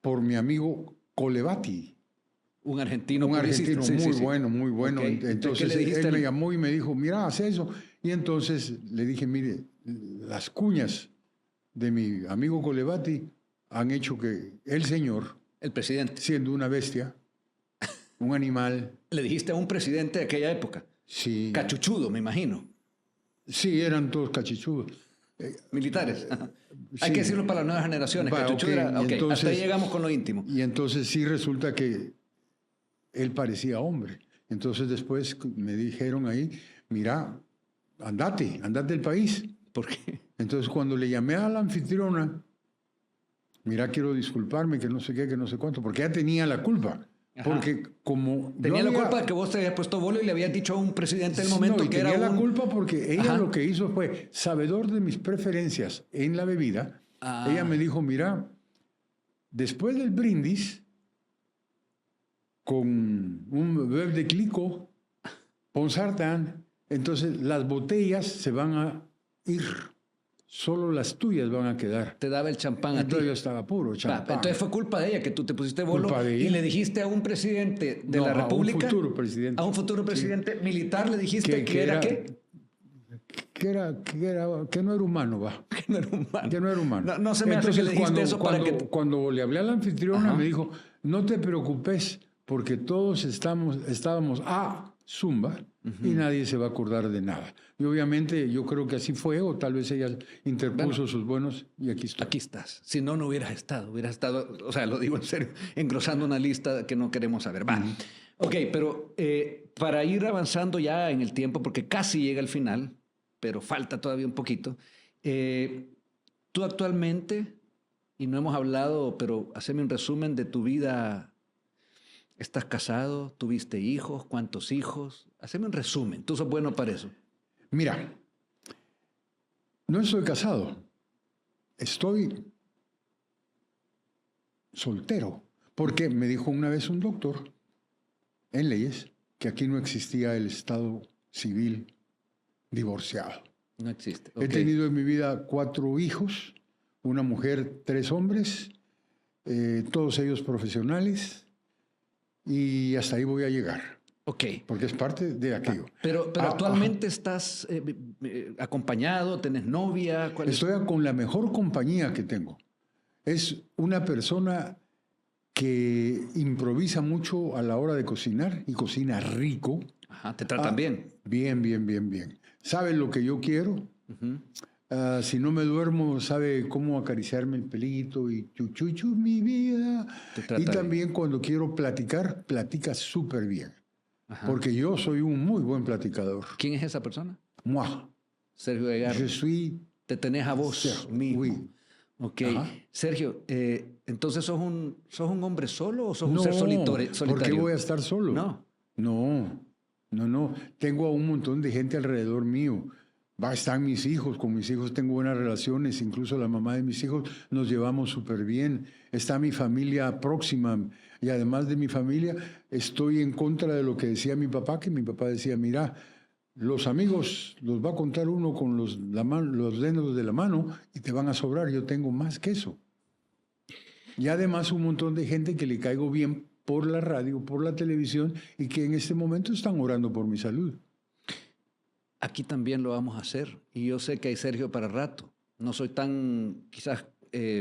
[SPEAKER 1] por mi amigo Colevati,
[SPEAKER 2] Un argentino
[SPEAKER 1] un
[SPEAKER 2] publicista.
[SPEAKER 1] argentino
[SPEAKER 2] Sí,
[SPEAKER 1] muy
[SPEAKER 2] sí, sí.
[SPEAKER 1] bueno, muy bueno.
[SPEAKER 2] Ok.
[SPEAKER 1] Entonces
[SPEAKER 2] ¿Qué le dijiste
[SPEAKER 1] él me
[SPEAKER 2] al-
[SPEAKER 1] llamó y me dijo, mira, haz eso. Y entonces le dije, mire, las cuñas de mi amigo Colevati han hecho que el señor,
[SPEAKER 2] El presidente.
[SPEAKER 1] siendo una bestia, un animal,
[SPEAKER 2] Le dijiste a un presidente de aquella época.
[SPEAKER 1] sí,
[SPEAKER 2] Cachuchudo, me imagino.
[SPEAKER 1] sí, eran todos cachichudos.
[SPEAKER 2] Militares. Ajá. Hay
[SPEAKER 1] sí.
[SPEAKER 2] que decirlo para las nuevas generaciones.
[SPEAKER 1] Va,
[SPEAKER 2] Cachuchudo
[SPEAKER 1] ok,
[SPEAKER 2] era-
[SPEAKER 1] y
[SPEAKER 2] ok, hasta
[SPEAKER 1] entonces-
[SPEAKER 2] ahí llegamos con lo íntimo.
[SPEAKER 1] Y entonces sí resulta que él parecía hombre. Entonces después me dijeron ahí, mira, andate del país.
[SPEAKER 2] ¿Por qué?
[SPEAKER 1] Entonces cuando le llamé a la anfitriona, mira, quiero disculparme, que no sé qué, que no sé cuánto, porque ella tenía la culpa.
[SPEAKER 2] Ajá.
[SPEAKER 1] Porque como... yo
[SPEAKER 2] Tenía la
[SPEAKER 1] había-
[SPEAKER 2] culpa de que vos te habías puesto bolo y le habías dicho a un presidente del
[SPEAKER 1] No,
[SPEAKER 2] momento
[SPEAKER 1] y
[SPEAKER 2] que
[SPEAKER 1] tenía
[SPEAKER 2] era
[SPEAKER 1] la
[SPEAKER 2] un...
[SPEAKER 1] culpa porque ella
[SPEAKER 2] Ajá.
[SPEAKER 1] lo que hizo fue, sabedor de mis preferencias en la bebida,
[SPEAKER 2] Ah.
[SPEAKER 1] ella me dijo, mira, después del brindis, con un bebé de clico, ponsartan, entonces las botellas se van a ir, solo las tuyas van a quedar.
[SPEAKER 2] Te daba el champán a ti.
[SPEAKER 1] Entonces yo estaba puro
[SPEAKER 2] Va,
[SPEAKER 1] champán.
[SPEAKER 2] entonces fue culpa de ella que tú te pusiste bolo
[SPEAKER 1] Culpa de
[SPEAKER 2] y
[SPEAKER 1] ella.
[SPEAKER 2] le dijiste a un presidente de
[SPEAKER 1] No,
[SPEAKER 2] la
[SPEAKER 1] a un
[SPEAKER 2] República,
[SPEAKER 1] futuro presidente.
[SPEAKER 2] a un futuro presidente militar, le dijiste que era qué,
[SPEAKER 1] que no era humano, va.
[SPEAKER 2] que no era humano.
[SPEAKER 1] Que no era humano.
[SPEAKER 2] No se me hace que le dijiste eso para que
[SPEAKER 1] Cuando le hablé a la anfitriona,
[SPEAKER 2] Ajá.
[SPEAKER 1] me dijo, no te preocupes, porque todos estábamos a Zumba y nadie se va a acordar de nada. Y obviamente yo creo que así fue, o tal vez ella interpuso sus buenos y aquí estoy.
[SPEAKER 2] aquí estás. Si no, no hubieras estado, o sea, lo digo en serio, engrosando una lista que no queremos saber. Va. Ok, pero para ir avanzando ya en el tiempo, porque casi llega el final, pero falta todavía un poquito, tú actualmente, y no hemos hablado, pero haceme un resumen de tu vida. ¿Estás casado? ¿Tuviste hijos? ¿Cuántos hijos? Haceme un resumen. Tú sos bueno para eso.
[SPEAKER 1] Mira, no estoy casado, estoy soltero, porque me dijo una vez un doctor en leyes que aquí no existía el estado civil divorciado.
[SPEAKER 2] No existe.
[SPEAKER 1] He
[SPEAKER 2] Ok.
[SPEAKER 1] tenido en mi vida 4 hijos, una mujer, 3 hombres, todos ellos profesionales, y hasta ahí voy a llegar,
[SPEAKER 2] Ok.
[SPEAKER 1] porque es parte de aquello.
[SPEAKER 2] Pero
[SPEAKER 1] Ah,
[SPEAKER 2] actualmente estás acompañado, tenés novia. ¿Cuál es?
[SPEAKER 1] Estoy con la mejor compañía que tengo. Es una persona que improvisa mucho a la hora de cocinar y cocina rico.
[SPEAKER 2] Ajá, te tratan bien.
[SPEAKER 1] Bien, bien, bien, bien. Sabe lo que yo quiero.
[SPEAKER 2] Ujú.
[SPEAKER 1] Si no me duermo, sabe cómo acariciarme el pelito y chuchuchu mi vida.
[SPEAKER 2] Te trata
[SPEAKER 1] Y
[SPEAKER 2] bien.
[SPEAKER 1] también cuando quiero platicar, platica súper bien.
[SPEAKER 2] Ajá.
[SPEAKER 1] Porque yo soy un muy buen platicador.
[SPEAKER 2] ¿Quién es esa persona?
[SPEAKER 1] Moi,
[SPEAKER 2] Sergio Egar.
[SPEAKER 1] je suis...
[SPEAKER 2] Te tenés a vos mismo.
[SPEAKER 1] Oui.
[SPEAKER 2] Ok.
[SPEAKER 1] Ajá.
[SPEAKER 2] Sergio, entonces ¿sos un hombre solo o sos un ser
[SPEAKER 1] No,
[SPEAKER 2] solitario?
[SPEAKER 1] ¿por qué voy a estar solo?
[SPEAKER 2] No.
[SPEAKER 1] No. Tengo a un montón de gente alrededor mío. Están mis hijos, con mis hijos tengo buenas relaciones, incluso la mamá de mis hijos nos llevamos súper bien. Está mi familia próxima y además de mi familia estoy en contra de lo que decía mi papá, que mi papá decía, mira, los amigos los va a contar uno con los dedos de la mano y te van a sobrar, yo tengo más que eso. Y además un montón de gente que le caigo bien por la radio, por la televisión y que en este momento están orando por mi salud.
[SPEAKER 2] Aquí también lo vamos a hacer. Y yo sé que hay Sergio para rato. No soy tan, quizás,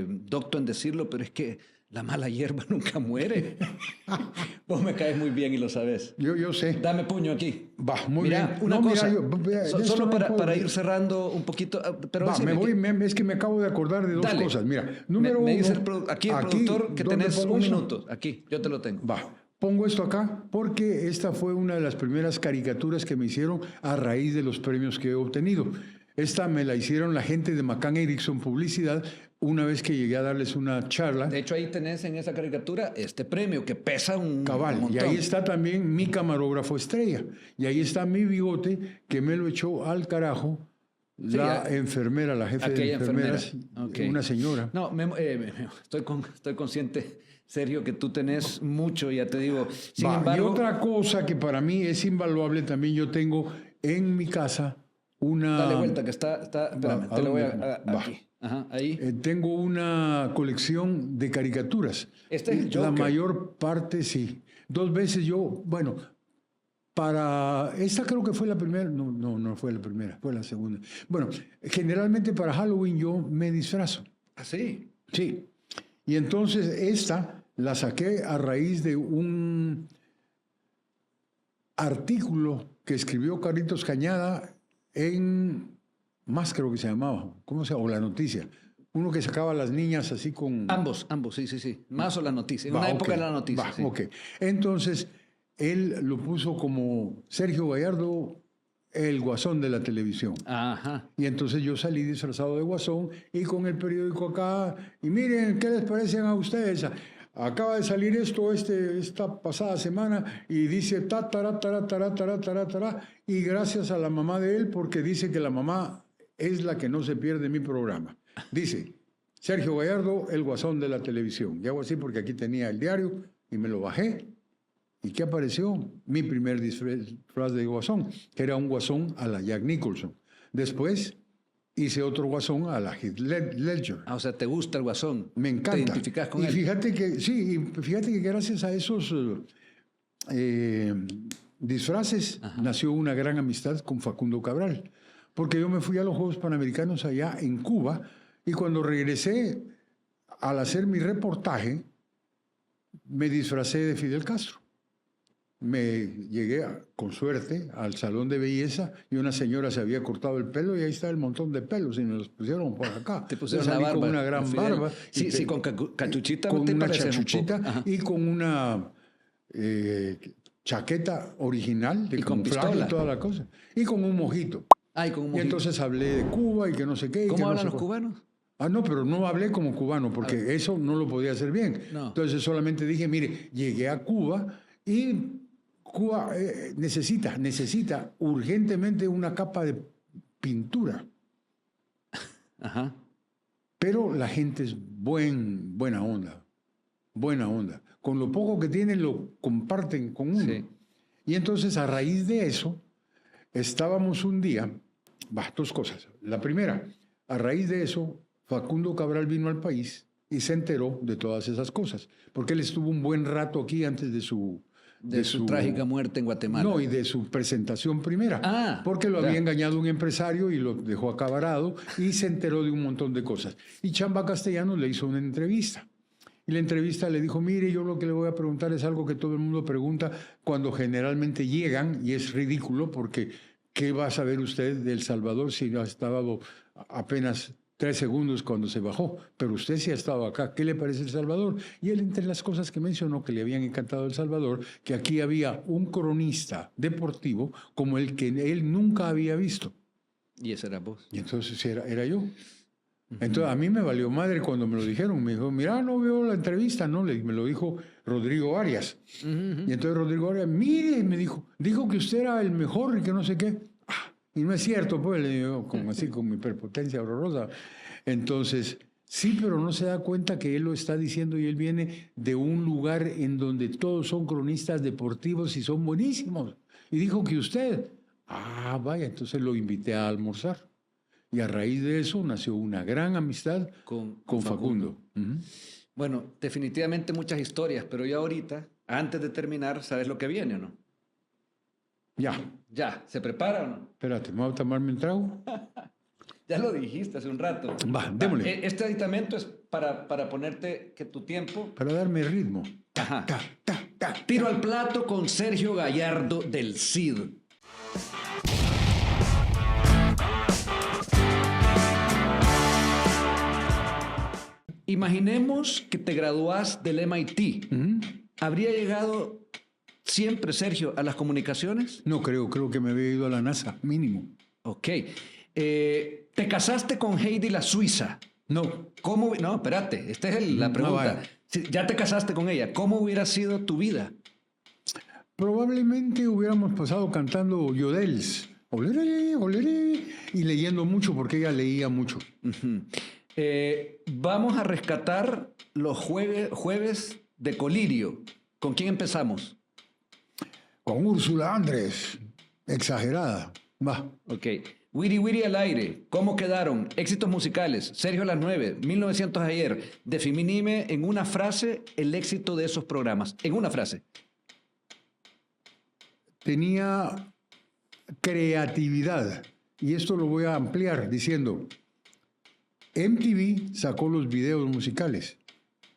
[SPEAKER 2] docto en decirlo, pero es que la mala hierba nunca muere. Vos me caes muy bien y lo sabes.
[SPEAKER 1] Yo sé.
[SPEAKER 2] Dame puño aquí.
[SPEAKER 1] Va, muy
[SPEAKER 2] Mira,
[SPEAKER 1] bien.
[SPEAKER 2] una cosa, solo
[SPEAKER 1] no
[SPEAKER 2] para ir cerrando un poquito. Pero
[SPEAKER 1] va, es que me acabo de acordar de dos
[SPEAKER 2] Dale.
[SPEAKER 1] cosas. Mira, número
[SPEAKER 2] me
[SPEAKER 1] uno.
[SPEAKER 2] dice aquí el productor que
[SPEAKER 1] ¿dónde
[SPEAKER 2] tenés
[SPEAKER 1] pongo
[SPEAKER 2] un
[SPEAKER 1] eso?
[SPEAKER 2] minuto. Aquí, yo te lo tengo.
[SPEAKER 1] Va, pongo esto acá porque esta fue una de las primeras caricaturas que me hicieron a raíz de los premios que he obtenido. Esta me la hicieron la gente de McCann Erickson Publicidad una vez que llegué a darles una charla.
[SPEAKER 2] De hecho, ahí tenés en esa caricatura este premio que pesa un
[SPEAKER 1] Cabal,
[SPEAKER 2] montón.
[SPEAKER 1] y ahí está también mi camarógrafo estrella. Y ahí está mi bigote que me lo echó al carajo la enfermera, la jefe de enfermeras,
[SPEAKER 2] Okay.
[SPEAKER 1] una señora.
[SPEAKER 2] No, estoy consciente, Sergio, que tú tenés mucho, ya te digo. Sin embargo,
[SPEAKER 1] y otra cosa que para mí es invaluable también, yo tengo en mi casa una...
[SPEAKER 2] Dale vuelta, que está espérame, te lo voy aquí. Ajá, ahí.
[SPEAKER 1] Tengo una colección de caricaturas.
[SPEAKER 2] Este es el Joker.
[SPEAKER 1] La mayor parte, sí. 2 veces yo, bueno, esta creo que fue la primera, no fue la primera, fue la segunda. Bueno, generalmente para Halloween yo me disfrazo.
[SPEAKER 2] ¿Ah, sí?
[SPEAKER 1] Sí. Y entonces esta la saqué a raíz de un artículo que escribió Carlitos Cañada en Más, creo que se llamaba, ¿cómo se llama? O La Noticia. Uno que sacaba a las niñas así con...
[SPEAKER 2] Ambos, sí. Más o La Noticia. En una época de La Noticia. Sí.
[SPEAKER 1] Ok. Entonces, él lo puso como Sergio Gallardo, el guasón de la televisión.
[SPEAKER 2] Ajá.
[SPEAKER 1] Y entonces yo salí disfrazado de guasón y con el periódico acá, y miren, ¿qué les parecen a ustedes? Acaba de salir esta pasada semana y dice tará, y gracias a la mamá de él, porque dice que la mamá es la que no se pierde mi programa. Dice, Sergio Gallardo, el guasón de la televisión. Y hago así porque aquí tenía el diario y me lo bajé. ¿Y qué apareció? Mi primer disfraz de guasón, que era un guasón a la Jack Nicholson. Después hice otro guasón a la Heath Ledger.
[SPEAKER 2] O sea, ¿te gusta el guasón?
[SPEAKER 1] Me encanta.
[SPEAKER 2] ¿Te identificas con él?
[SPEAKER 1] Fíjate que gracias a esos disfraces nació una gran amistad con Facundo Cabral. Porque yo me fui a los Juegos Panamericanos allá en Cuba y cuando regresé, al hacer mi reportaje, me disfracé de Fidel Castro. Me llegué, con suerte, al salón de belleza y una señora se había cortado el pelo y ahí está el montón de pelos y me los pusieron por acá.
[SPEAKER 2] Te pusieron
[SPEAKER 1] la barba.
[SPEAKER 2] Con
[SPEAKER 1] una gran barba.
[SPEAKER 2] Sí, con cachuchita.
[SPEAKER 1] Con
[SPEAKER 2] te
[SPEAKER 1] una
[SPEAKER 2] pareces
[SPEAKER 1] chachuchita y con una chaqueta original de camuflaje y toda la cosa. Y con un mojito. Y entonces hablé de Cuba y que no sé qué.
[SPEAKER 2] ¿Cómo hablan los cubanos?
[SPEAKER 1] No, pero no hablé como cubano porque eso no lo podía hacer bien.
[SPEAKER 2] No.
[SPEAKER 1] Entonces solamente dije, mire, llegué a Cuba y Cuba necesita urgentemente una capa de pintura.
[SPEAKER 2] Ajá.
[SPEAKER 1] Pero la gente es buena onda. Con lo poco que tienen lo comparten con uno.
[SPEAKER 2] Sí.
[SPEAKER 1] Y entonces a raíz de eso, estábamos un día, 2 cosas. La primera, a raíz de eso, Facundo Cabral vino al país y se enteró de todas esas cosas, porque él estuvo un buen rato aquí antes de su
[SPEAKER 2] trágica muerte en Guatemala.
[SPEAKER 1] No, y de su presentación primera, porque lo había engañado un empresario y lo dejó acá varado y se enteró de un montón de cosas. Y Chamba Castellanos le hizo una entrevista. Y la entrevista le dijo, mire, yo lo que le voy a preguntar es algo que todo el mundo pregunta cuando generalmente llegan, y es ridículo porque ¿qué va a saber usted de El Salvador si ha estado apenas 3 segundos cuando se bajó? Pero usted sí ha estado acá. ¿Qué le parece El Salvador? Y él, entre las cosas que mencionó que le habían encantado El Salvador, que aquí había un cronista deportivo como el que él nunca había visto.
[SPEAKER 2] Y ese era vos.
[SPEAKER 1] Y entonces era yo. Entonces a mí me valió madre cuando me lo dijeron. Me dijo, mira, no veo la entrevista, ¿no? Me lo dijo Rodrigo Arias. Y entonces Rodrigo Arias, mire, me dijo que usted era el mejor y que no sé qué. Y no es cierto, pues, le digo, como así, con mi prepotencia horrorosa. Entonces, sí, pero no se da cuenta que él lo está diciendo y él viene de un lugar en donde todos son cronistas deportivos y son buenísimos. Y dijo que usted, vaya, entonces lo invité a almorzar. Y a raíz de eso nació una gran amistad con Facundo.
[SPEAKER 2] Bueno, definitivamente muchas historias, pero ya ahorita, antes de terminar, ¿sabes lo que viene o no? Ya, ¿se prepara o no?
[SPEAKER 1] Espérate, ¿me voy a tomarme un trago?
[SPEAKER 2] Ya lo dijiste hace un rato.
[SPEAKER 1] Va, démosle.
[SPEAKER 2] Este aditamento es para ponerte que tu tiempo...
[SPEAKER 1] Para darme ritmo.
[SPEAKER 2] Ajá. Tiro al plato con Sergio Gallardo del CID. Imaginemos que te gradúas del MIT. ¿Habría llegado siempre, Sergio, a las comunicaciones?
[SPEAKER 1] No creo que me había ido a la NASA, mínimo.
[SPEAKER 2] Ok. ¿Te casaste con Heidi la Suiza?
[SPEAKER 1] No.
[SPEAKER 2] ¿Cómo? No, espérate, esta es la pregunta. Ya te casaste con ella, ¿cómo hubiera sido tu vida?
[SPEAKER 1] Probablemente hubiéramos pasado cantando yodels, oleré, oleré, y leyendo mucho, porque ella leía mucho.
[SPEAKER 2] Vamos a rescatar los jueves de Colirio. ¿Con quién empezamos?
[SPEAKER 1] Con Úrsula Andrés, exagerada. Va.
[SPEAKER 2] Ok. Wiri Wiri al aire. ¿Cómo quedaron? Éxitos musicales. Sergio a las 9. 1900 ayer. Definime en una frase el éxito de esos programas. En una frase.
[SPEAKER 1] Tenía creatividad. Y esto lo voy a ampliar diciendo, MTV sacó los videos musicales,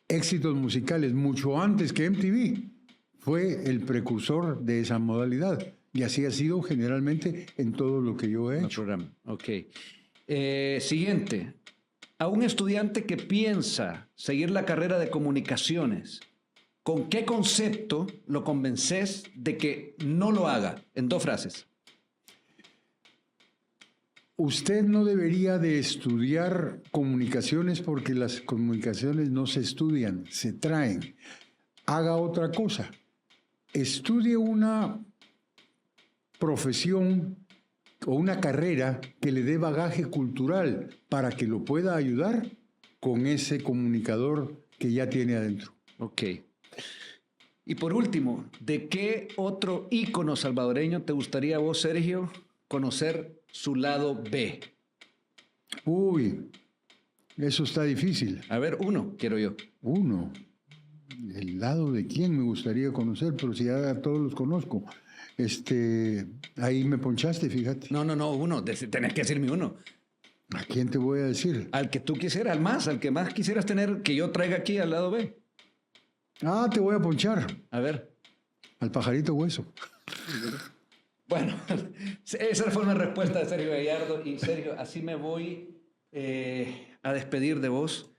[SPEAKER 1] éxitos musicales, mucho antes que MTV. Fue el precursor de esa modalidad. Y así ha sido generalmente en todo lo que yo he hecho.
[SPEAKER 2] Programa. Ok. Siguiente. A un estudiante que piensa seguir la carrera de comunicaciones, ¿con qué concepto lo convences de que no lo haga? En 2 frases.
[SPEAKER 1] Usted no debería de estudiar comunicaciones porque las comunicaciones no se estudian, se traen. Haga otra cosa. Estudie una profesión o una carrera que le dé bagaje cultural para que lo pueda ayudar con ese comunicador que ya tiene adentro.
[SPEAKER 2] Ok. Y por último, ¿de qué otro ícono salvadoreño te gustaría a vos, Sergio, conocer su lado B?
[SPEAKER 1] Uy, eso está difícil.
[SPEAKER 2] A ver, uno, quiero yo.
[SPEAKER 1] Uno. ¿El lado de quién me gustaría conocer? Pero si ya a todos los conozco. Ahí me ponchaste, fíjate.
[SPEAKER 2] No, uno. Tenés que decirme uno.
[SPEAKER 1] ¿A quién te voy a decir?
[SPEAKER 2] Al que tú quisieras, al que más quisieras tener, que yo traiga aquí al lado B.
[SPEAKER 1] Te voy a ponchar.
[SPEAKER 2] A ver.
[SPEAKER 1] Al pajarito hueso.
[SPEAKER 2] Bueno, esa fue una respuesta de Sergio Gallardo. Y Sergio, así me voy a despedir de vos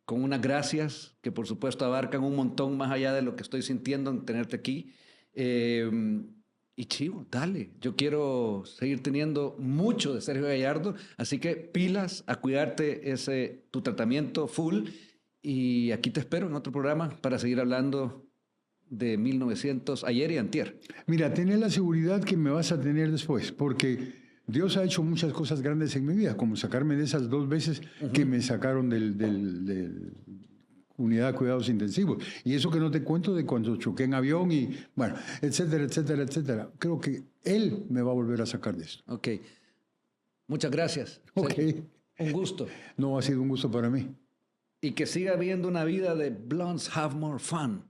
[SPEAKER 2] con unas gracias que por supuesto abarcan un montón más allá de lo que estoy sintiendo en tenerte aquí. Y chivo, dale. Yo quiero seguir teniendo mucho de Sergio Gallardo, así que pilas a cuidarte tu tratamiento full. Y aquí te espero en otro programa para seguir hablando de 1900, ayer y antier.
[SPEAKER 1] Mira, ten la seguridad que me vas a tener después, porque Dios ha hecho muchas cosas grandes en mi vida, como sacarme de esas 2 veces que me sacaron del unidad de cuidados intensivos. Y eso que no te cuento de cuando choqué en avión y, bueno, etcétera, etcétera, etcétera. Creo que Él me va a volver a sacar de esto.
[SPEAKER 2] Ok. Muchas gracias.
[SPEAKER 1] Ok.
[SPEAKER 2] Un gusto.
[SPEAKER 1] No, ha sido un gusto para mí.
[SPEAKER 2] Y que siga habiendo una vida de Blondes Have More Fun.